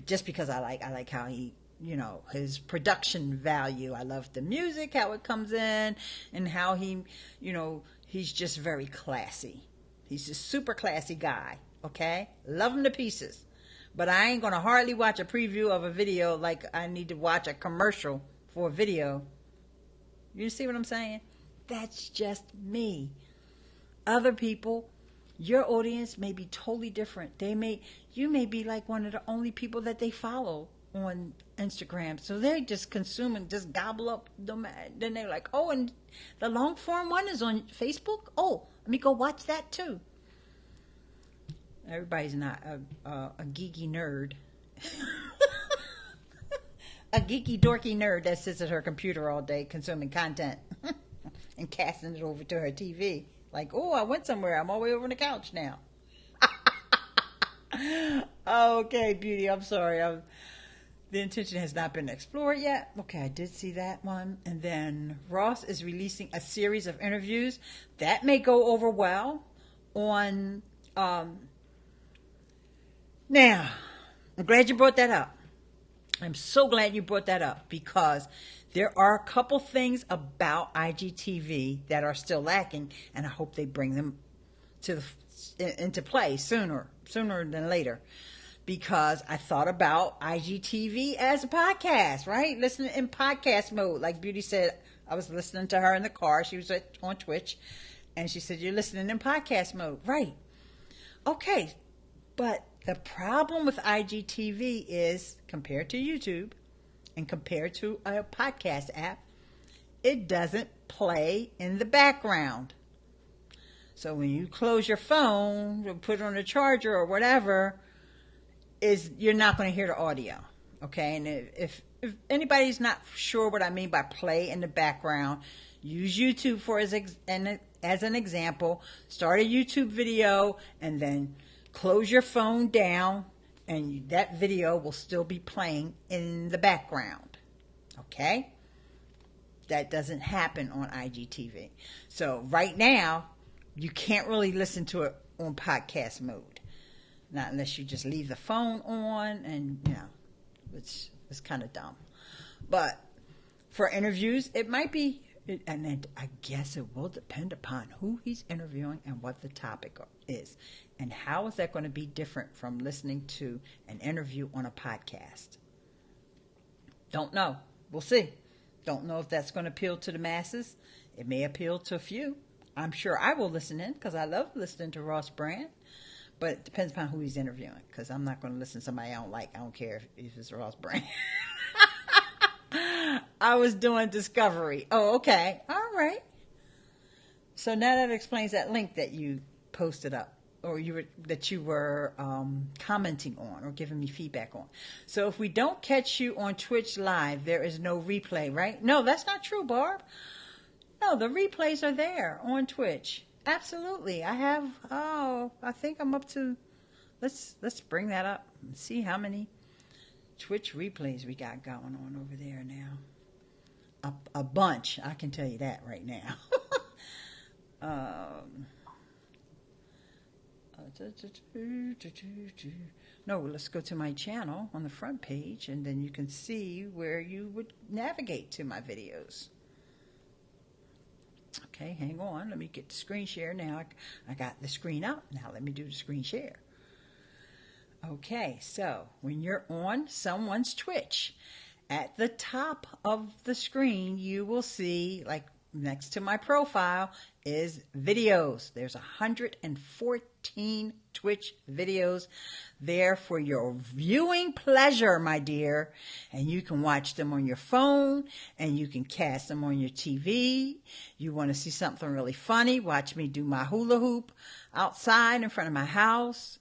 just because I like how he, his production value. I love the music, how it comes in, and how he, he's just very classy. He's a super classy guy, okay? Love him to pieces. But I ain't going to hardly watch a preview of a video like I need to watch a commercial for a video. You see what I'm saying? That's just me. Other people, your audience may be totally different. You may be like one of the only people that they follow on Instagram, so they just consume and just gobble up. Then they're like, oh, and the long form one is on Facebook. Oh, let me go watch that too. Everybody's not a geeky nerd. A geeky dorky nerd that sits at her computer all day consuming content and casting it over to her TV. Like, oh, I went somewhere. I'm all the way over on the couch now. Okay, beauty. I'm sorry. The intention has not been explored yet. Okay, I did see that one. And then Ross is releasing a series of interviews. That may go over well on... Now, I'm glad you brought that up. I'm so glad you brought that up, because there are a couple things about IGTV that are still lacking, and I hope they bring them into play sooner than later. Because I thought about IGTV as a podcast, right? Listening in podcast mode. Like Beauty said, I was listening to her in the car. She was on Twitch. And she said, you're listening in podcast mode. Right. Okay. But the problem with IGTV is, compared to YouTube and compared to a podcast app, it doesn't play in the background. So when you close your phone or put it on a charger or whatever, you're not going to hear the audio, okay? And if anybody's not sure what I mean by play in the background, use YouTube as an example. Start a YouTube video and then close your phone down, and that video will still be playing in the background, okay? That doesn't happen on IGTV. So right now, you can't really listen to it on podcast mode. Not unless you just leave the phone on, and which is kind of dumb. But for interviews, it might be, and then I guess it will depend upon who he's interviewing and what the topic is. And how is that going to be different from listening to an interview on a podcast? Don't know. We'll see. Don't know if that's going to appeal to the masses. It may appeal to a few. I'm sure I will listen in because I love listening to Ross Brand. But it depends upon who he's interviewing, because I'm not going to listen to somebody I don't like. I don't care if it's Ross Brand. I was doing Discovery. Oh, okay. All right. So now that explains that link that you posted up, or that you were commenting on or giving me feedback on. So if we don't catch you on Twitch Live, there is no replay, right? No, that's not true, Barb. No, the replays are there on Twitch. Absolutely. I have, I think I'm up to, let's bring that up and see how many Twitch replays we got going on over there now. A bunch, I can tell you that right now. No, let's go to my channel on the front page, and then you can see where you would navigate to my videos. Okay, hang on. Let me get the screen share. Now I got the screen up. Now let me do the screen share. Okay, so when you're on someone's Twitch, at the top of the screen, you will see, like next to my profile, is videos. There's 114 Twitch videos there for your viewing pleasure, my dear. And you can watch them on your phone, and you can cast them on your TV. You want to see something really funny, watch me do my hula hoop outside in front of my house.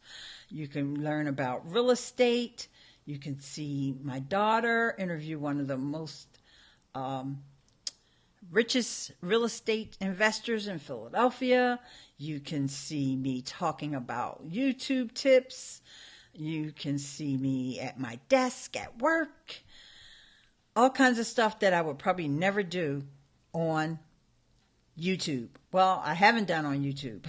You can learn about real estate. You can see my daughter interview one of the most richest real estate investors in Philadelphia. You can see me talking about YouTube tips. You can see me at my desk at work. All kinds of stuff that I would probably never do on YouTube. Well, I haven't done on YouTube.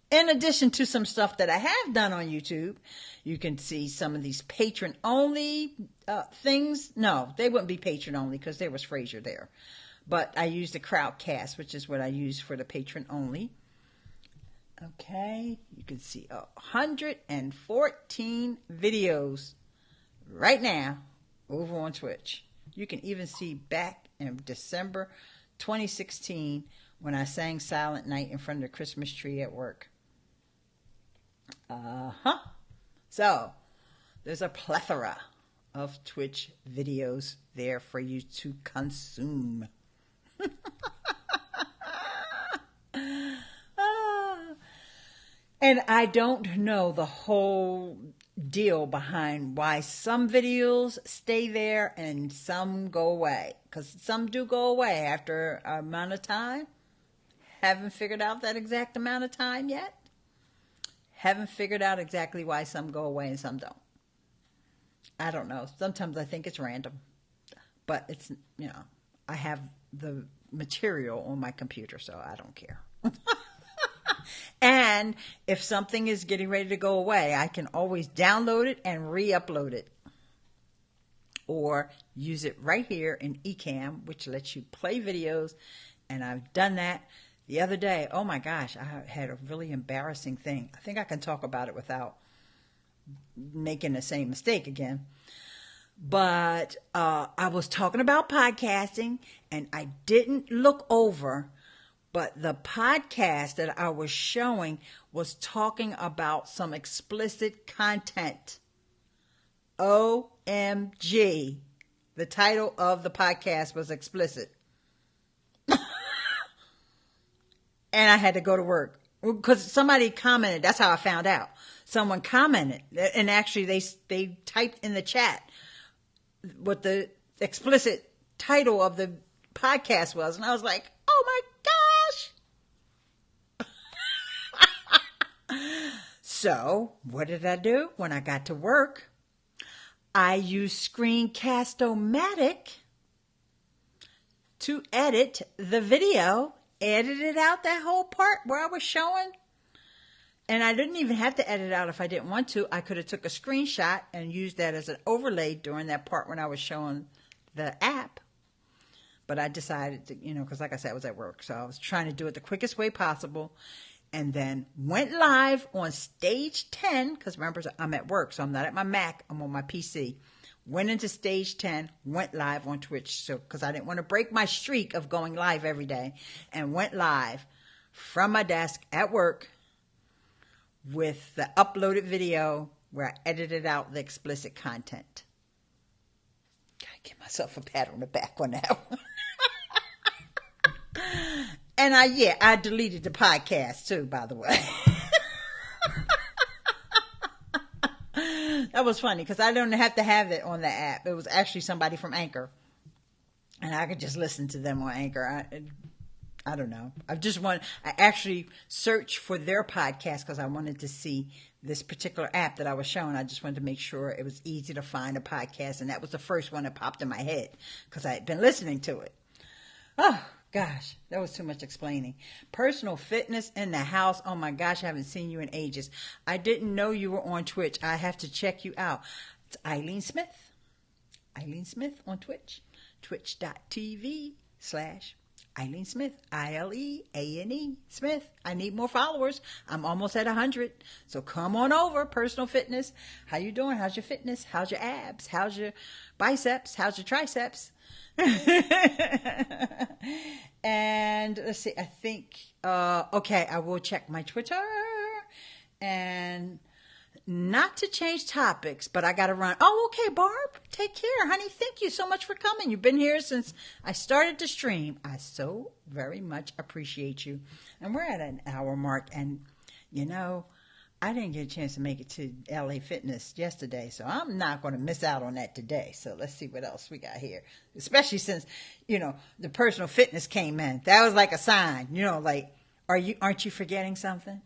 In addition to some stuff that I have done on YouTube, you can see some of these patron-only things. No, they wouldn't be patron-only because there was Fraser there. But I used the Crowdcast, which is what I use for the patron-only. Okay, you can see 114 videos right now over on Twitch. You can even see back in December 2016 when I sang Silent Night in front of the Christmas tree at work. So, there's a plethora of Twitch videos there for you to consume. And I don't know the whole deal behind why some videos stay there and some go away. Because some do go away after an amount of time. Haven't figured out that exact amount of time yet. Haven't figured out exactly why some go away and some don't. I don't know. Sometimes I think it's random. But it's, I have the material on my computer, so I don't care. And if something is getting ready to go away, I can always download it and re-upload it. Or use it right here in Ecamm, which lets you play videos. And I've done that the other day. Oh my gosh, I had a really embarrassing thing. I think I can talk about it without making the same mistake again. But I was talking about podcasting, and I didn't look over, but the podcast that I was showing was talking about some explicit content. OMG. The title of the podcast was explicit. And I had to go to work because somebody commented. That's how I found out. Someone commented, and actually they typed in the chat what the explicit title of the podcast was, and I was like, oh my gosh. So what did I do when I got to work? I used Screencast-o-matic to edit the video, edited out that whole part where I was showing And I didn't even have to edit out if I didn't want to. I could have took a screenshot and used that as an overlay during that part when I was showing the app. But I decided to, because like I said, I was at work. So I was trying to do it the quickest way possible. And then went live on stage 10. Because remember, I'm at work, so I'm not at my Mac. I'm on my PC. Went into stage 10, went live on Twitch. So because I didn't want to break my streak of going live every day. And went live from my desk at work with the uploaded video where I edited out the explicit content. Gotta give myself a pat on the back on that one. And I deleted the podcast too, by the way. That was funny because I don't have to have it on the app. It was actually somebody from Anchor. And I could just listen to them on Anchor. I don't know. I actually searched for their podcast because I wanted to see this particular app that I was showing. I just wanted to make sure it was easy to find a podcast. And that was the first one that popped in my head because I had been listening to it. Oh, gosh, that was too much explaining. Personal fitness in the house. Oh, my gosh, I haven't seen you in ages. I didn't know you were on Twitch. I have to check you out. It's Eileen Smith. Eileen Smith on Twitch. Twitch.tv/Eileen Smith, ILEANE Smith. I need more followers. I'm almost at 100. So come on over. Personal fitness. How you doing? How's your fitness? How's your abs? How's your biceps? How's your triceps? And let's see. I think, okay, I will check my Twitter. And not to change topics, but I got to run. Oh, okay, Barb. Take care, honey. Thank you so much for coming. You've been here since I started to stream. I so very much appreciate you. And we're at an hour mark. And, I didn't get a chance to make it to LA Fitness yesterday, so I'm not going to miss out on that today. So let's see what else we got here. Especially since, the personal fitness came in. That was like a sign, like, aren't you forgetting something?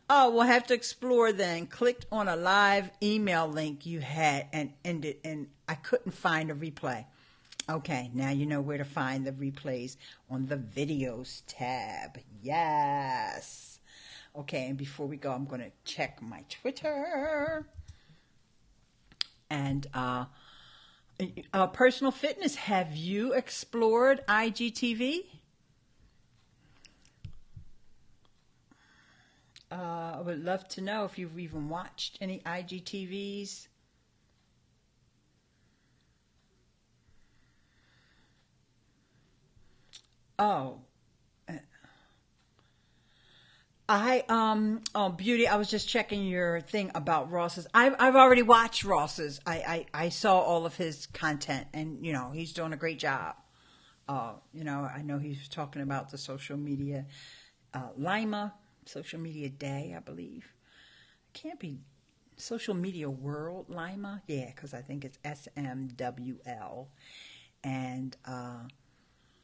Oh, we'll have to explore then. Clicked on a live email link you had and ended, and I couldn't find a replay. Okay, now you know where to find the replays on the videos tab. Yes. Okay, and before we go, I'm going to check my Twitter. And personal fitness, have you explored IGTV? I would love to know if you've even watched any IGTVs. Oh, Beauty, I was just checking your thing about Ross's. I've already watched Ross's. I saw all of his content, and he's doing a great job. I know he was talking about the social media, Lima Social Media Day, I believe. It can't be Social Media World Lima, yeah, because I think it's SMWL, and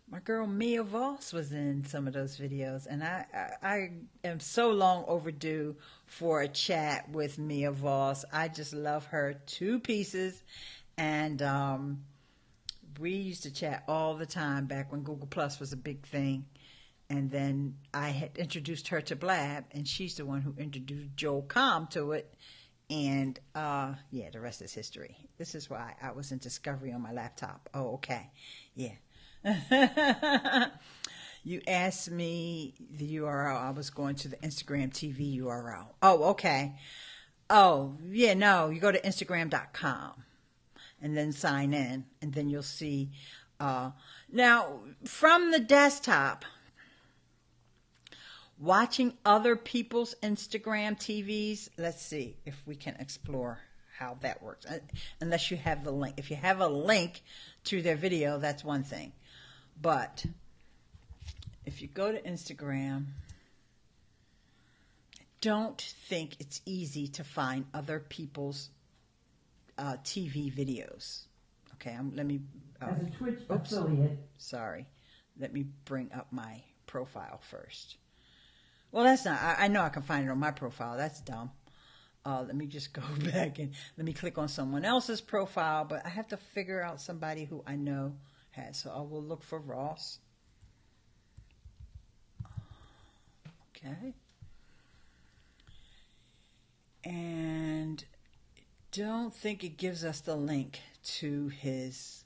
my girl Mia Voss was in some of those videos, and I am so long overdue for a chat with Mia Voss. I just love her to pieces, and we used to chat all the time back when Google Plus was a big thing. And then I had introduced her to Blab, and she's the one who introduced Joel Comm to it. And yeah, the rest is history. This is why I was in Discovery on my laptop. Oh, okay. Yeah. You asked me the URL. I was going to the Instagram TV URL. Oh, okay. Oh, yeah, no. You go to Instagram.com and then sign in, and then you'll see. Now, from the desktop, watching other people's Instagram TVs, let's see if we can explore how that works. Unless you have the link. If you have a link to their video, that's one thing. But if you go to Instagram, I don't think it's easy to find other people's TV videos. Okay, let me... As a Twitch affiliate. Sorry. Let me bring up my profile first. Well, that's not... I know I can find it on my profile. That's dumb. Let me just go back and let me click on someone else's profile. But I have to figure out somebody who I know has. So I will look for Ross. Okay. And don't think it gives us the link to his,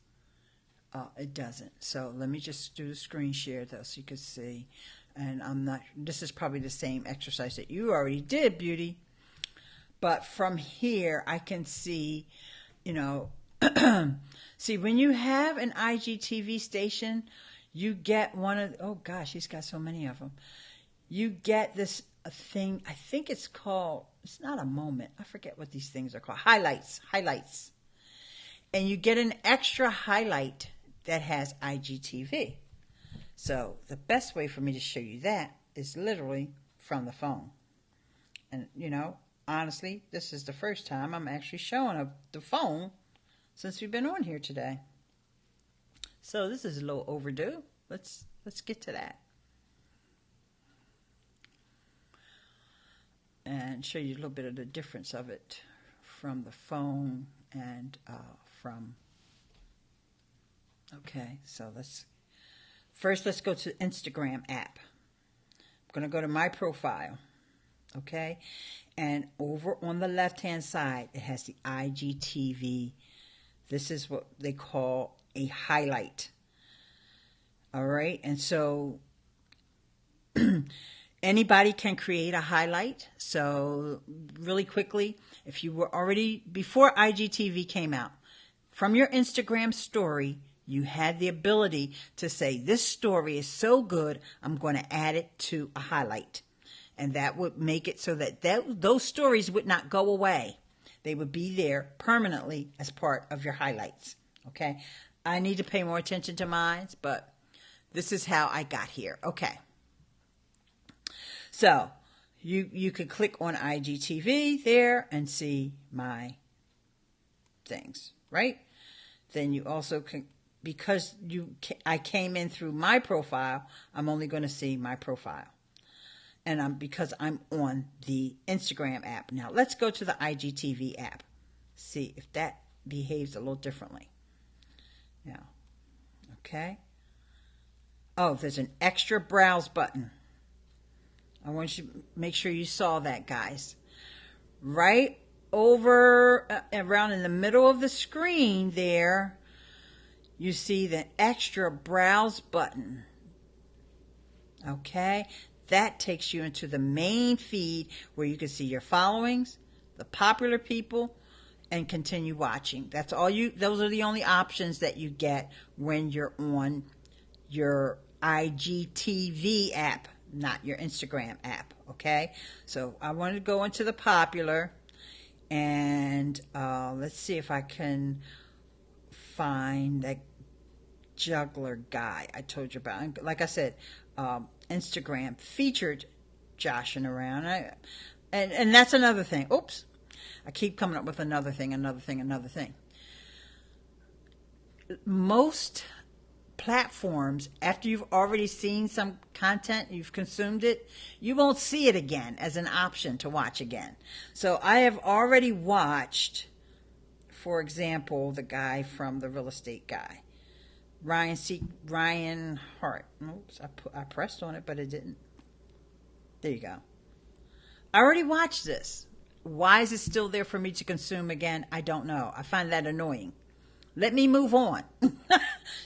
it doesn't. So let me just do the screen share though so you can see. And I'm not, this is probably the same exercise that you already did, Beauty. But from here, I can see, you know, see, when you have an IGTV station, you get one of, oh gosh, he's got so many of them. You get this thing, I think it's called, it's not a moment. I forget what these things are called. Highlights. And you get an extra highlight that has IGTV. So the best way for me to show you that is literally from the phone. And, you know, honestly, this is the first time I'm actually showing the phone since we've been on here today. So this is a little overdue. Let's get to that. And show you a little bit of the difference of it from the phone and from... Okay, so let's go to the Instagram app. I'm going to go to my profile. Okay, and over on the left-hand side, it has the IGTV. This is what they call a highlight. All right, and so anybody can create a highlight. So really quickly, if you were already, before IGTV came out, from your Instagram story, you had the ability to say, this story is so good, I'm going to add it to a highlight. And that would make it so that those stories would not go away. They would be there permanently as part of your highlights. Okay? I need to pay more attention to mine, but this is how I got here. Okay. So you could click on IGTV there and see my things, right? Then you also can, because I came in through my profile, I'm only going to see my profile. And because I'm on the Instagram app. Now, let's go to the IGTV app. See if that behaves a little differently. Now, okay. Oh, there's an extra browse button. I want you to make sure you saw that, guys. Right over around in the middle of the screen there, you see the extra browse button. Okay. That takes you into the main feed where you can see your followings, the popular people, and continue watching. That's all those are the only options that you get when you're on your IGTV app, not your Instagram app. Okay. So I want to go into the popular and let's see if I can find that juggler guy I told you about. Like I said, Instagram featured joshing around. And that's another thing. Oops. I keep coming up with another thing. Most platforms, after you've already seen some content, you've consumed it, you won't see it again as an option to watch again. So I have already watched, for example, the guy from the real estate guy. Ryan Hart. Oops, I pressed on it, but it didn't. There you go. I already watched this. Why is it still there for me to consume again? I don't know. I find that annoying. Let me move on.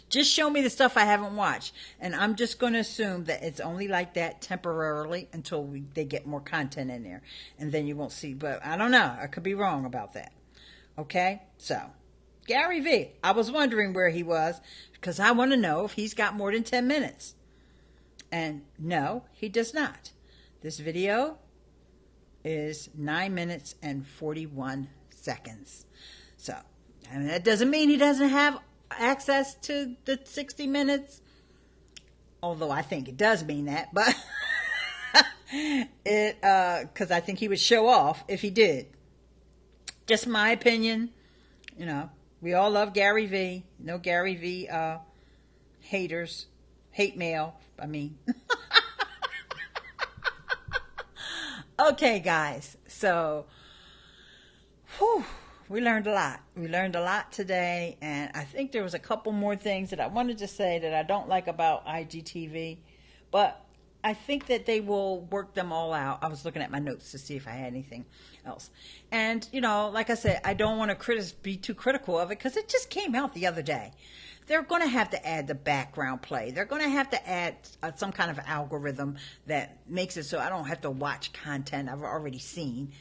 Just show me the stuff I haven't watched. And I'm just going to assume that it's only like that temporarily until they get more content in there. And then you won't see. But I don't know. I could be wrong about that. Okay? So, Gary V. I was wondering where he was because I want to know if he's got more than 10 minutes. And no, he does not. This video is 9 minutes and 41 seconds. So, and that doesn't mean he doesn't have access to the 60 minutes. Although I think it does mean that, but because I think he would show off if he did. Just my opinion. You know, we all love Gary V. No Gary V haters, hate mail. I mean. Okay, guys. So, we learned a lot. We learned a lot today, and I think there was a couple more things that I wanted to say that I don't like about IGTV, but I think that they will work them all out. I was looking at my notes to see if I had anything else. And, you know, like I said, I don't want to be too critical of it because it just came out the other day. They're going to have to add the background play. They're going to have to add some kind of algorithm that makes it so I don't have to watch content I've already seen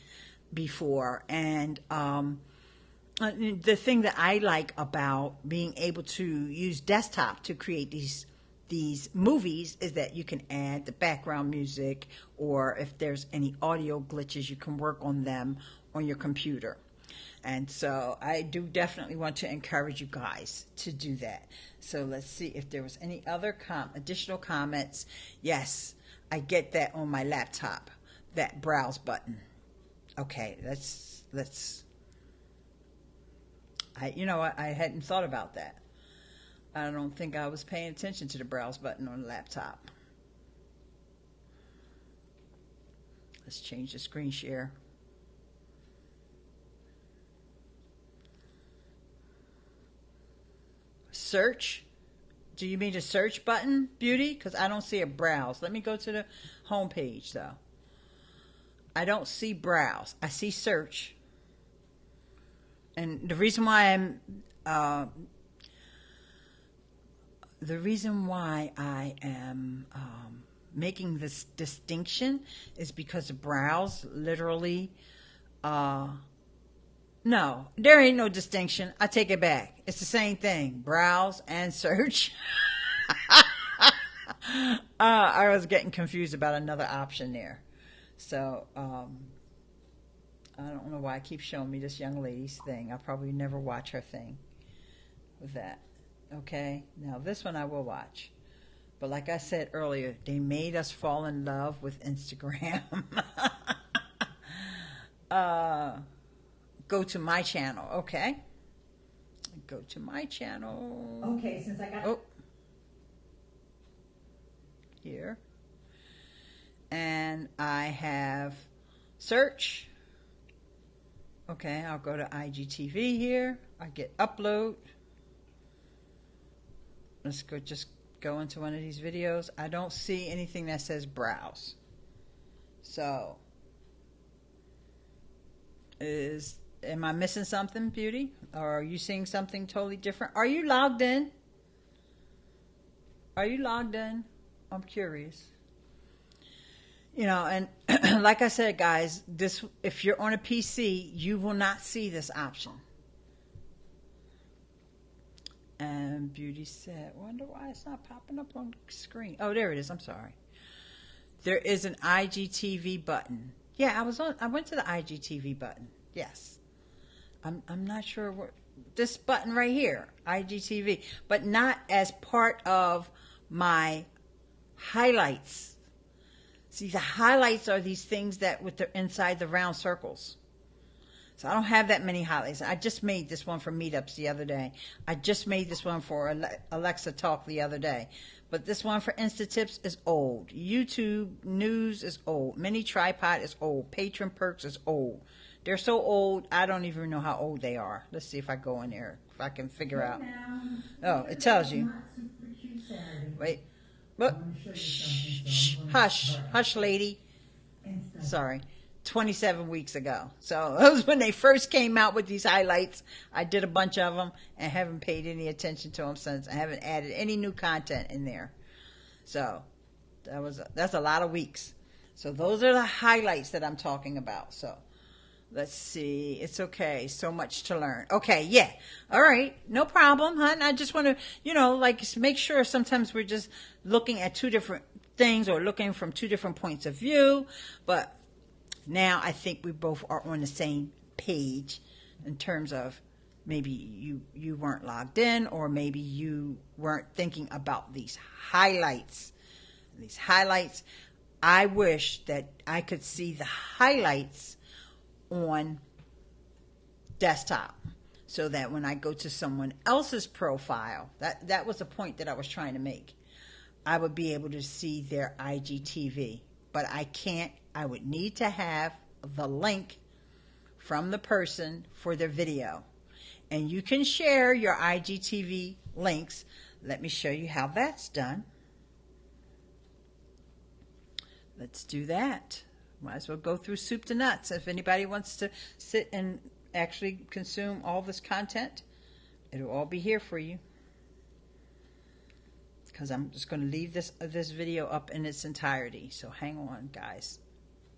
before. And the thing that I like about being able to use desktop to create these movies is that you can add the background music, or if there's any audio glitches, you can work on them on your computer. And so I do definitely want to encourage you guys to do that. So let's see if there was any other additional comments. Yes, I get that on my laptop, that browse button. Okay, you know what, I hadn't thought about that. I don't think I was paying attention to the browse button on the laptop. Let's change the screen share. Search. Do you mean the search button, Beauty? Because I don't see a browse. Let me go to the home page, though. I don't see browse. I see search. And the reason why I am making this distinction is because the browse literally, no, there ain't no distinction. I take it back. It's the same thing, browse and search. I was getting confused about another option there. So, I don't know why I keep showing me this young lady's thing. I'll probably never watch her thing with that. Okay, now this one I will watch. But like I said earlier, they made us fall in love with Instagram. Go to my channel, okay? Go to my channel. Okay, since I got... Oh. Here. And I have search. Okay, I'll go to IGTV here. I get upload. Let's just go into one of these videos. I don't see anything that says browse. So, am I missing something, Beauty? Or are you seeing something totally different? Are you logged in? Are you logged in? I'm curious. You know, and like I said, guys, if you're on a PC, you will not see this option. And Beauty said, wonder why it's not popping up on the screen. Oh, there it is. I'm sorry. There is an IGTV button. Yeah, I went to the IGTV button. Yes. I'm not sure what this button right here, IGTV, but not as part of my highlights. See, the highlights are these things that with the inside the round circles. So I don't have that many highlights. I just made this one for meetups the other day. I just made this one for Alexa Talk the other day. But this one for Insta Tips is old. YouTube News is old. Mini Tripod is old. Patron Perks is old. They're so old, I don't even know how old they are. Let's see if I go in there, if I can figure out. Oh, it tells you. Wait. Look. Shh, hush. Hush, lady. Sorry. 27 weeks ago. So that was when they first came out with these highlights. I did a bunch of them and haven't paid any attention to them since. I haven't added any new content in there. So that's a lot of weeks. So those are the highlights that I'm talking about. So let's see. It's okay. So much to learn. Okay. Yeah. All right. No problem, hon. I just want to, like make sure sometimes we're just looking at two different things or looking from two different points of view. But now I think we both are on the same page in terms of maybe you weren't logged in, or maybe you weren't thinking about these highlights. These highlights, I wish that I could see the highlights on desktop so that when I go to someone else's profile, that was a point that I was trying to make, I would be able to see their IGTV. But I can't. I would need to have the link from the person for their video. And you can share your IGTV links. Let me show you how that's done. let's do that. Might as well go through soup to nuts. If anybody wants to sit and actually consume all this content, it'll all be here for you. Because I'm just going to leave this video up in its entirety. So hang on, guys.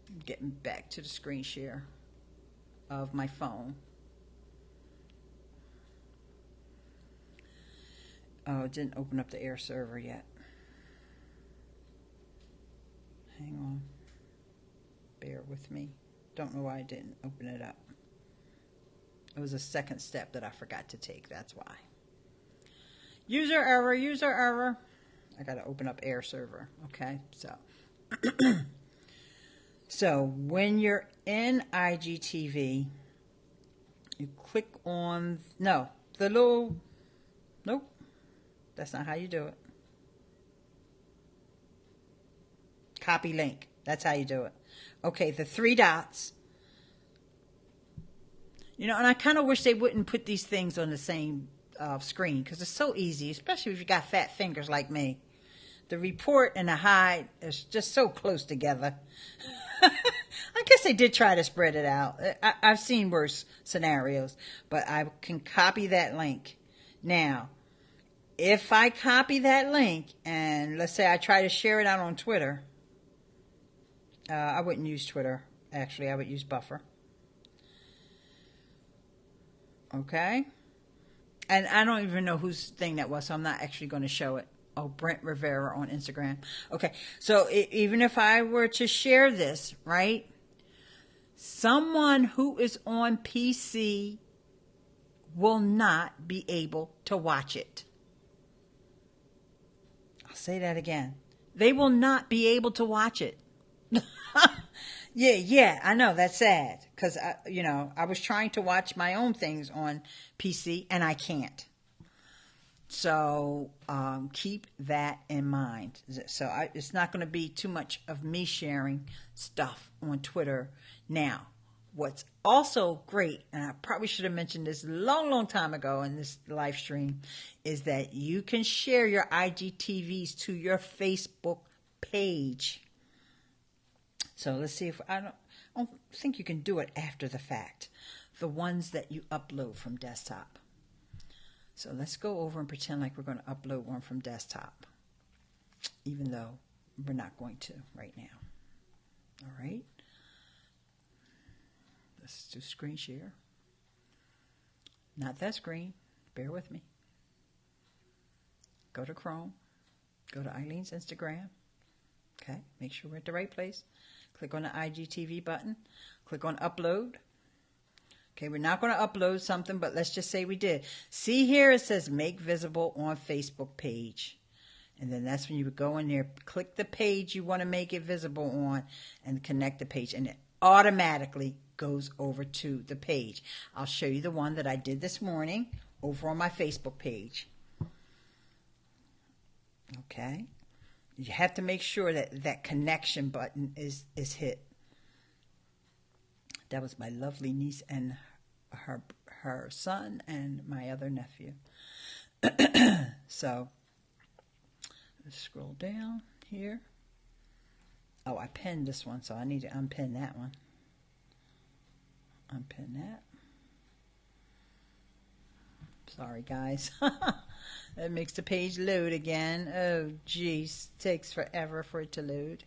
I'm getting back to the screen share of my phone. Oh, it didn't open up the air server yet. Hang on. Bear with me. Don't know why I didn't open it up. It was a second step that I forgot to take. That's why. User error, user error. I got to open up air server. Okay, so. So when you're in IGTV, you click on, no, the little, nope, that's not how you do it. Copy link, that's how you do it. Okay, the 3 dots. You know, and I kind of wish they wouldn't put these things on the same screen, because it's so easy, especially if you got fat fingers like me. The report and the hide is just so close together. I guess they did try to spread it out. I've seen worse scenarios, but I can copy that link. Now, if I copy that link and let's say I try to share it out on Twitter, I wouldn't use Twitter. Actually, I would use Buffer. Okay. And I don't even know whose thing that was, so I'm not actually going to show it. Oh, Brent Rivera on Instagram. Okay, so even if I were to share this, right, someone who is on PC will not be able to watch it. I'll say that again. They will not be able to watch it. Yeah, I know, that's sad. Because, I was trying to watch my own things on PC, and I can't. So keep that in mind. So it's not going to be too much of me sharing stuff on Twitter. Now, what's also great, and I probably should have mentioned this a long time ago in this live stream, is that you can share your IGTVs to your Facebook page. So let's see if I don't think you can do it after the fact. The ones that you upload from desktop. So let's go over and pretend like we're going to upload one from desktop, even though we're not going to right now. All right. Let's do screen share. Not that screen. Bear with me. Go to Chrome. Go to Eileen's Instagram. Okay. Make sure we're at the right place. Click on the IGTV button. Click on upload. Okay, we're not going to upload something, but let's just say we did. See here, it says make visible on Facebook page. And then that's when you would go in there, click the page you want to make it visible on, and connect the page. And it automatically goes over to the page. I'll show you the one that I did this morning over on my Facebook page. Okay. You have to make sure that that connection button is hit. That was my lovely niece and her son and my other nephew. So let's scroll down here. Oh, I pinned this one, so I need to unpin that one. Unpin that. Sorry, guys. That makes the page load again. Oh, geez. Takes forever for it to load.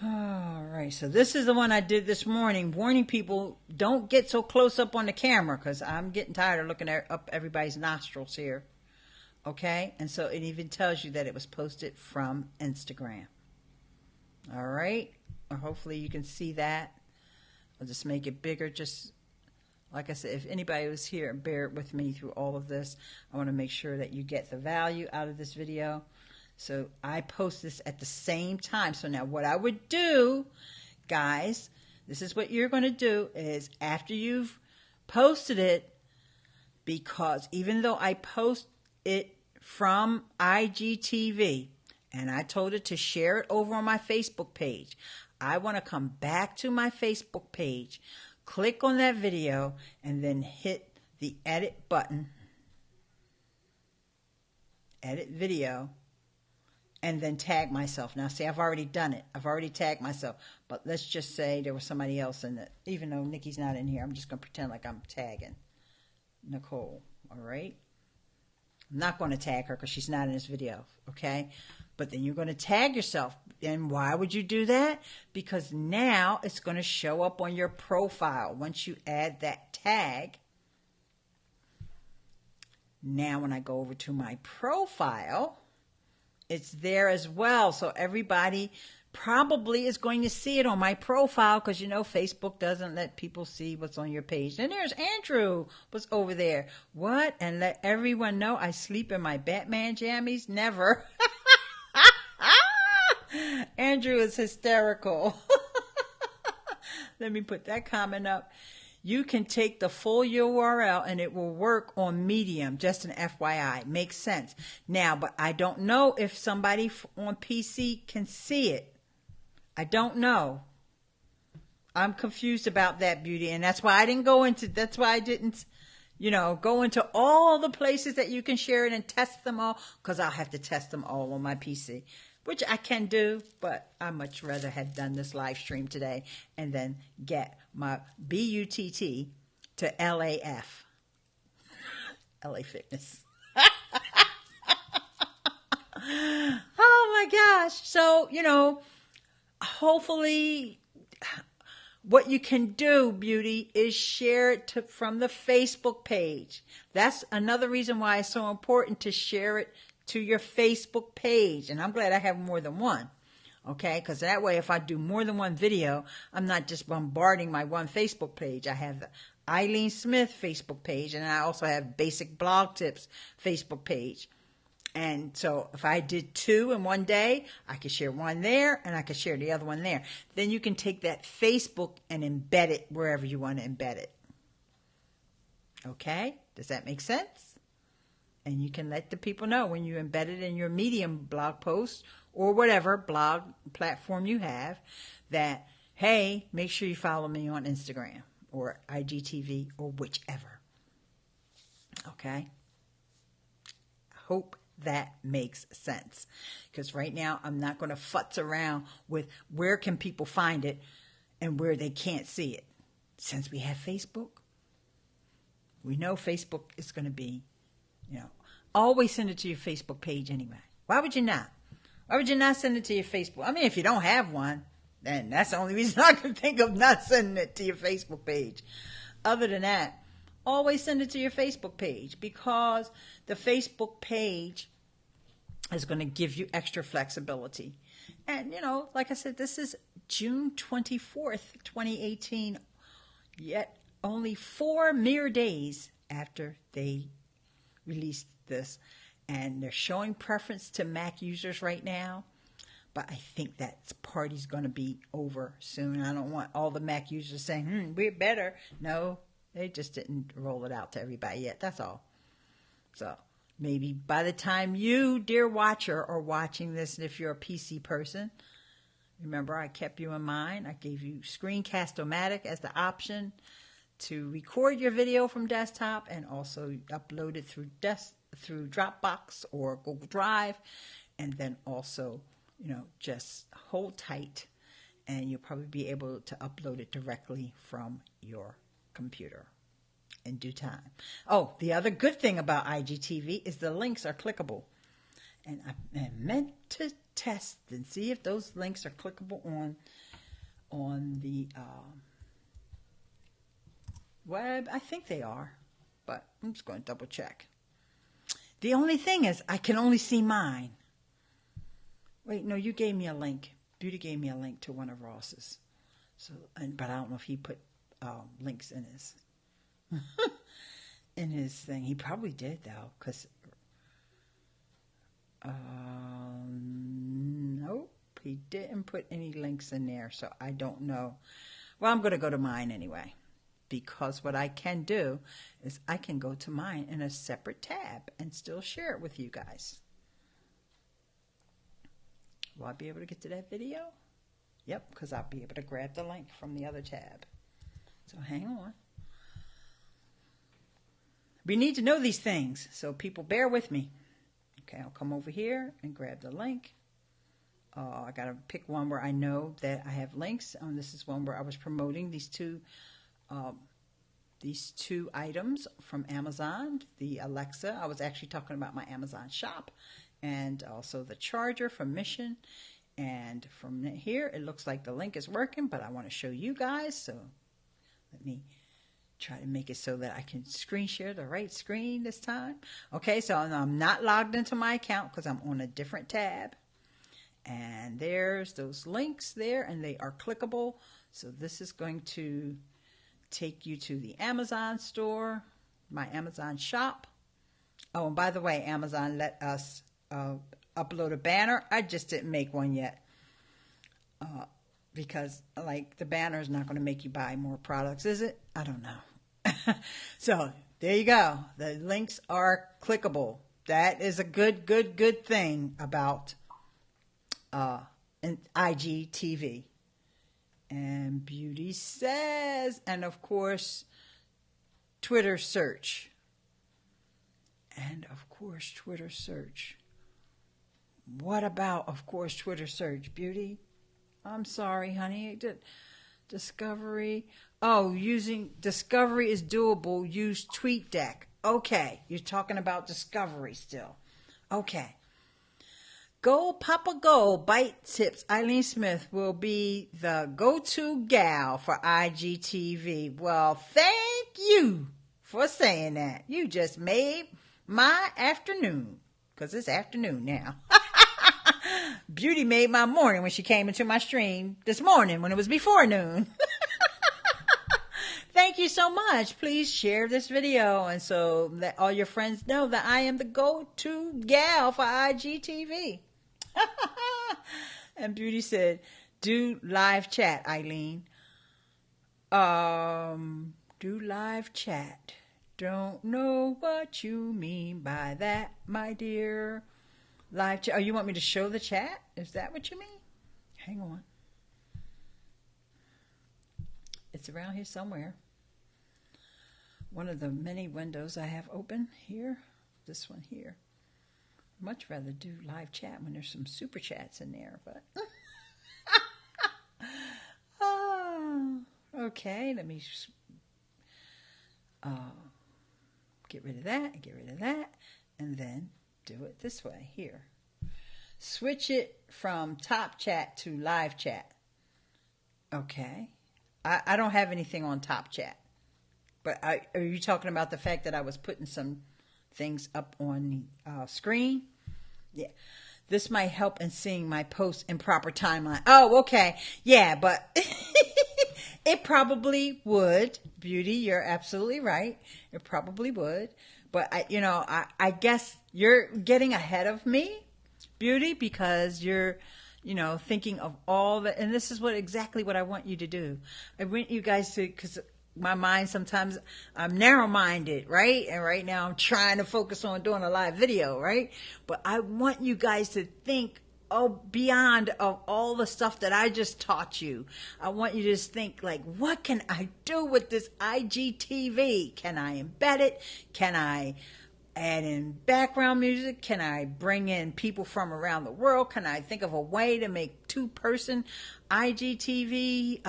All right, so this is the one I did this morning, warning people, don't get so close up on the camera, because I'm getting tired of looking up everybody's nostrils here. Okay, and so it even tells you that it was posted from Instagram. All right, or hopefully you can see that. I'll just make it bigger. Just like I said, if anybody was here, bear with me through all of this. I want to make sure that you get the value out of this video. So I post this at the same time. So now what I would do, guys, this is what you're going to do, is after you've posted it, because even though I post it from IGTV and I told it to share it over on my Facebook page, I want to come back to my Facebook page, click on that video, and then hit the edit button, edit video, and then tag myself. Now, see, I've already done it. I've already tagged myself. But let's just say there was somebody else in it. Even though Nikki's not in here, I'm just going to pretend like I'm tagging Nicole. All right? I'm not going to tag her because she's not in this video. Okay? But then you're going to tag yourself. And why would you do that? Because now it's going to show up on your profile. Once you add that tag, now when I go over to my profile, it's there as well. So everybody probably is going to see it on my profile because, you know, Facebook doesn't let people see what's on your page. And there's Andrew was over there. What? And let everyone know I sleep in my Batman jammies? Never. Andrew is hysterical. Let me put that comment up. You can take the full URL and it will work on Medium. Just an FYI. Makes sense. Now, but I don't know if somebody on PC can see it. I don't know. I'm confused about that, Beauty. And that's why I didn't go into, that's why I didn't, you know, go into all the places that you can share it and test them all. Because I'll have to test them all on my PC. Which I can do, but I much rather have done this live stream today and then get my BUTT to LAF. LA Fitness. Oh my gosh. So, you know, hopefully what you can do, Beauty, is share it from the Facebook page. That's another reason why it's so important to share it to your Facebook page. And I'm glad I have more than one. Okay? Because that way, if I do more than one video, I'm not just bombarding my one Facebook page. I have the Eileen Smith Facebook page, and I also have Basic Blog Tips Facebook page. And so if I did 2 in one day, I could share one there, and I could share the other one there. Then you can take that Facebook and embed it wherever you want to embed it. Okay? Does that make sense? And you can let the people know when you embed it in your Medium blog post or whatever blog platform you have that, hey, make sure you follow me on Instagram or IGTV or whichever. Okay? Hope that makes sense. Because right now I'm not going to futz around with where can people find it and where they can't see it. Since we have Facebook, we know Facebook is going to be, you know, always send it to your Facebook page anyway. Why would you not? Why would you not send it to your Facebook? I mean, if you don't have one, then that's the only reason I can think of not sending it to your Facebook page. Other than that, always send it to your Facebook page because the Facebook page is going to give you extra flexibility. And, you know, like I said, this is June 24th, 2018, yet only 4 mere days after they released this, and they're showing preference to Mac users right now, but I think that party's going to be over soon. I don't want all the Mac users saying, we're better. No, they just didn't roll it out to everybody yet. That's all. So maybe by the time you, dear watcher, are watching this, and if you're a PC person, remember I kept you in mind. I gave you Screencast-o-matic as the option to record your video from desktop and also upload it through Dropbox or Google Drive, and then also, you know, just hold tight and you'll probably be able to upload it directly from your computer in due time. Oh, the other good thing about IGTV is the links are clickable. And I meant to test and see if those links are clickable on the web. I think they are, but I'm just going to double check. The only thing is I can only see mine. Wait, no, you gave me a link. Beauty gave me a link to one of Ross's. So, but I don't know if he put links in his in his thing. He probably did though, because nope, he didn't put any links in there. So I don't know. Well, I'm going to go to mine anyway. Because what I can do is I can go to mine in a separate tab and still share it with you guys. Will I be able to get to that video? Yep, because I'll be able to grab the link from the other tab. So hang on. We need to know these things, so people bear with me. Okay, I'll come over here and grab the link. I got to pick one where I know that I have links. This is one where I was promoting these two items from Amazon. The Alexa, I was actually talking about my Amazon shop, and also the charger from Mission. And from here, it looks like the link is working, but I want to show you guys. So let me try to make it so that I can screen share the right screen this time. Okay, so I'm not logged into my account because I'm on a different tab. And there's those links there, and they are clickable. So this is going to take you to the Amazon store, my Amazon shop. Oh, and by the way, Amazon let us upload a banner. I just didn't make one yet because, like, the banner is not going to make you buy more products, is it? I don't know. So there you go. The links are clickable. That is a good thing about IGTV. And Beauty says, and of course, Twitter search. And of course, Twitter search. What about, of course, Twitter search? Beauty? I'm sorry, honey. Discovery. Oh, using Discovery is doable. Use TweetDeck. Okay. You're talking about Discovery still. Okay. Go, Papa, go. Bite Tips. Eileen Smith will be the go-to gal for IGTV. Well, thank you for saying that. You just made my afternoon, because it's afternoon now. Beauty made my morning when she came into my stream this morning when it was before noon. Thank you so much. Please share this video, and so that all your friends know that I am the go-to gal for IGTV. And Beauty said, do live chat, Eileen. Do live chat. Don't know what you mean by that, my dear. Live chat. Oh, you want me to show the chat? Is that what you mean? Hang on. It's around here somewhere. One of the many windows I have open here. This one here. Much rather do live chat when there's some super chats in there, but oh, okay. Let me get rid of that, and then do it this way here. Switch it from top chat to live chat. Okay. I don't have anything on top chat, but are you talking about the fact that I was putting some things up on the screen? Yeah. This might help in seeing my posts in proper timeline. Oh, okay. Yeah, but it probably would. Beauty, you're absolutely right. It probably would. But I guess you're getting ahead of me, Beauty, because you're, thinking of all the, and this is exactly what I want you to do. I want you guys to, because my mind sometimes, I'm narrow-minded, right? And right now I'm trying to focus on doing a live video, right? But I want you guys to think beyond of all the stuff that I just taught you. I want you to just think, like, what can I do with this IGTV? Can I embed it? Can I add in background music? Can I bring in people from around the world? Can I think of a way to make two-person IGTV?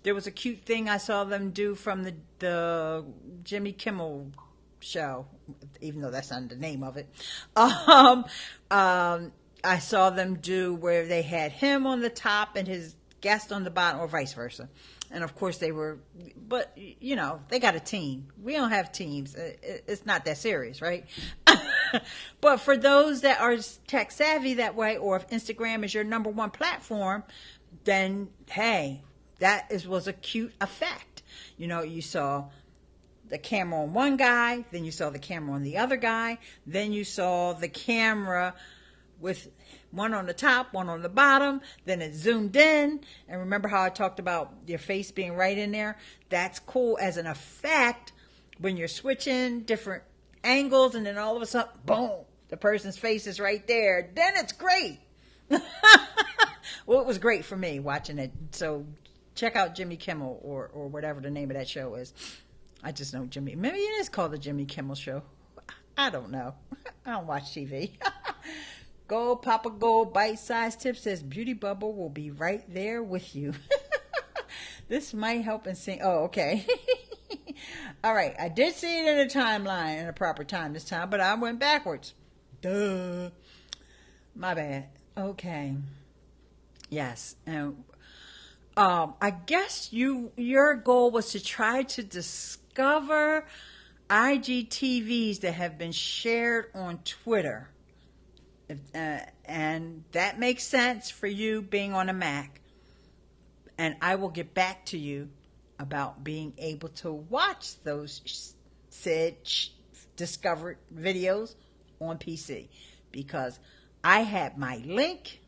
There was a cute thing I saw them do from the Jimmy Kimmel show, even though that's not the name of it. I saw them do where they had him on the top and his guest on the bottom, or vice versa. And of course they got a team. We don't have teams. It's not that serious, right? But for those that are tech savvy that way, or if Instagram is your number one platform, then hey, was a cute effect. You saw the camera on one guy, then you saw the camera on the other guy, then you saw the camera with one on the top, one on the bottom, then it zoomed in. And remember how I talked about your face being right in there? That's cool as an effect when you're switching different angles, and then all of a sudden, boom, the person's face is right there. Then it's great. Well, it was great for me watching it. So check out Jimmy Kimmel or whatever the name of that show is. I just know Jimmy. Maybe it is called the Jimmy Kimmel Show. I don't know. I don't watch TV. Gold, Papa Gold, bite-sized tip says Beauty Bubble will be right there with you. This might help in sync. Oh, okay. All right. I did see it in a timeline in a proper time this time, but I went backwards. Duh. My bad. Okay. Yes. And I guess your goal was to try to discover IGTVs that have been shared on Twitter. And that makes sense for you being on a Mac. And I will get back to you about being able to watch those said discovered videos on PC, because I had my link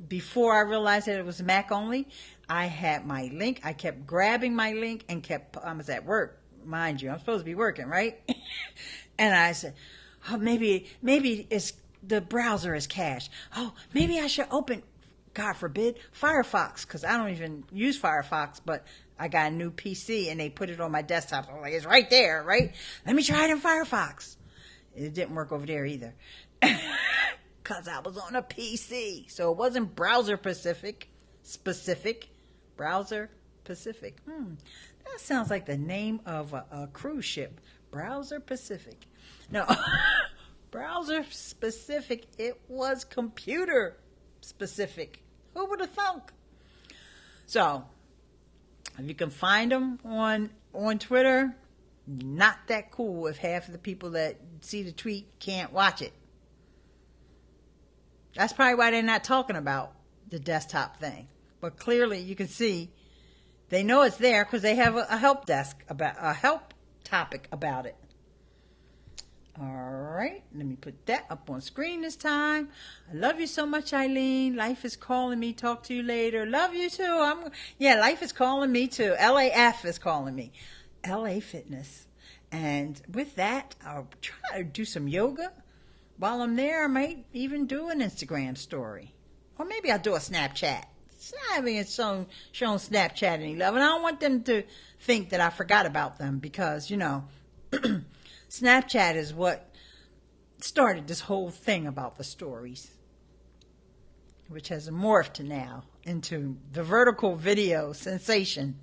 before I realized that it was Mac only. I had my link. I kept grabbing my link and I was at work, mind you. I'm supposed to be working, right? And I said, oh, maybe it's the browser is cached. Oh, maybe I should open, God forbid, Firefox, because I don't even use Firefox, but I got a new PC and they put it on my desktop. I'm like, it's right there, right? Let me try it in Firefox. It didn't work over there either, because I was on a PC. So it wasn't browser specific. Browser Pacific. That sounds like the name of a cruise ship. Browser Pacific. No, browser specific. It was computer specific. Who would have thunk? So, if you can find them on Twitter, not that cool if half of the people that see the tweet can't watch it. That's probably why they're not talking about the desktop thing. But clearly you can see they know it's there because they have a help desk about a help topic about it. All right, let me put that up on screen this time. I love you so much, Eileen. Life is calling me. Talk to you later. Love you too. Life is calling me too. LAF is calling me. LA Fitness. And with that, I'll try to do some yoga. While I'm there, I might even do an Instagram story. Or maybe I'll do a Snapchat. I haven't shown Snapchat any love. And I don't want them to think that I forgot about them because, Snapchat is what started this whole thing about the stories, which has morphed now into the vertical video sensation.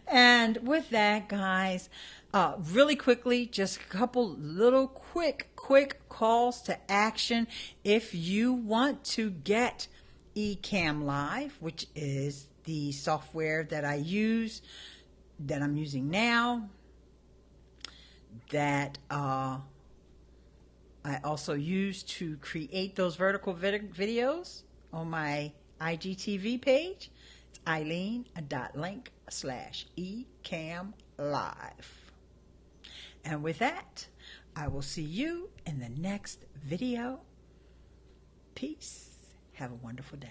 And with that, guys, really quickly, just a couple little quick calls to action. If you want to get EcammLive, which is the software that I'm using now, that I also use to create those vertical videos on my IGTV page. It's eileen.link/EcammLive. And with that, I will see you in the next video. Peace. Have a wonderful day.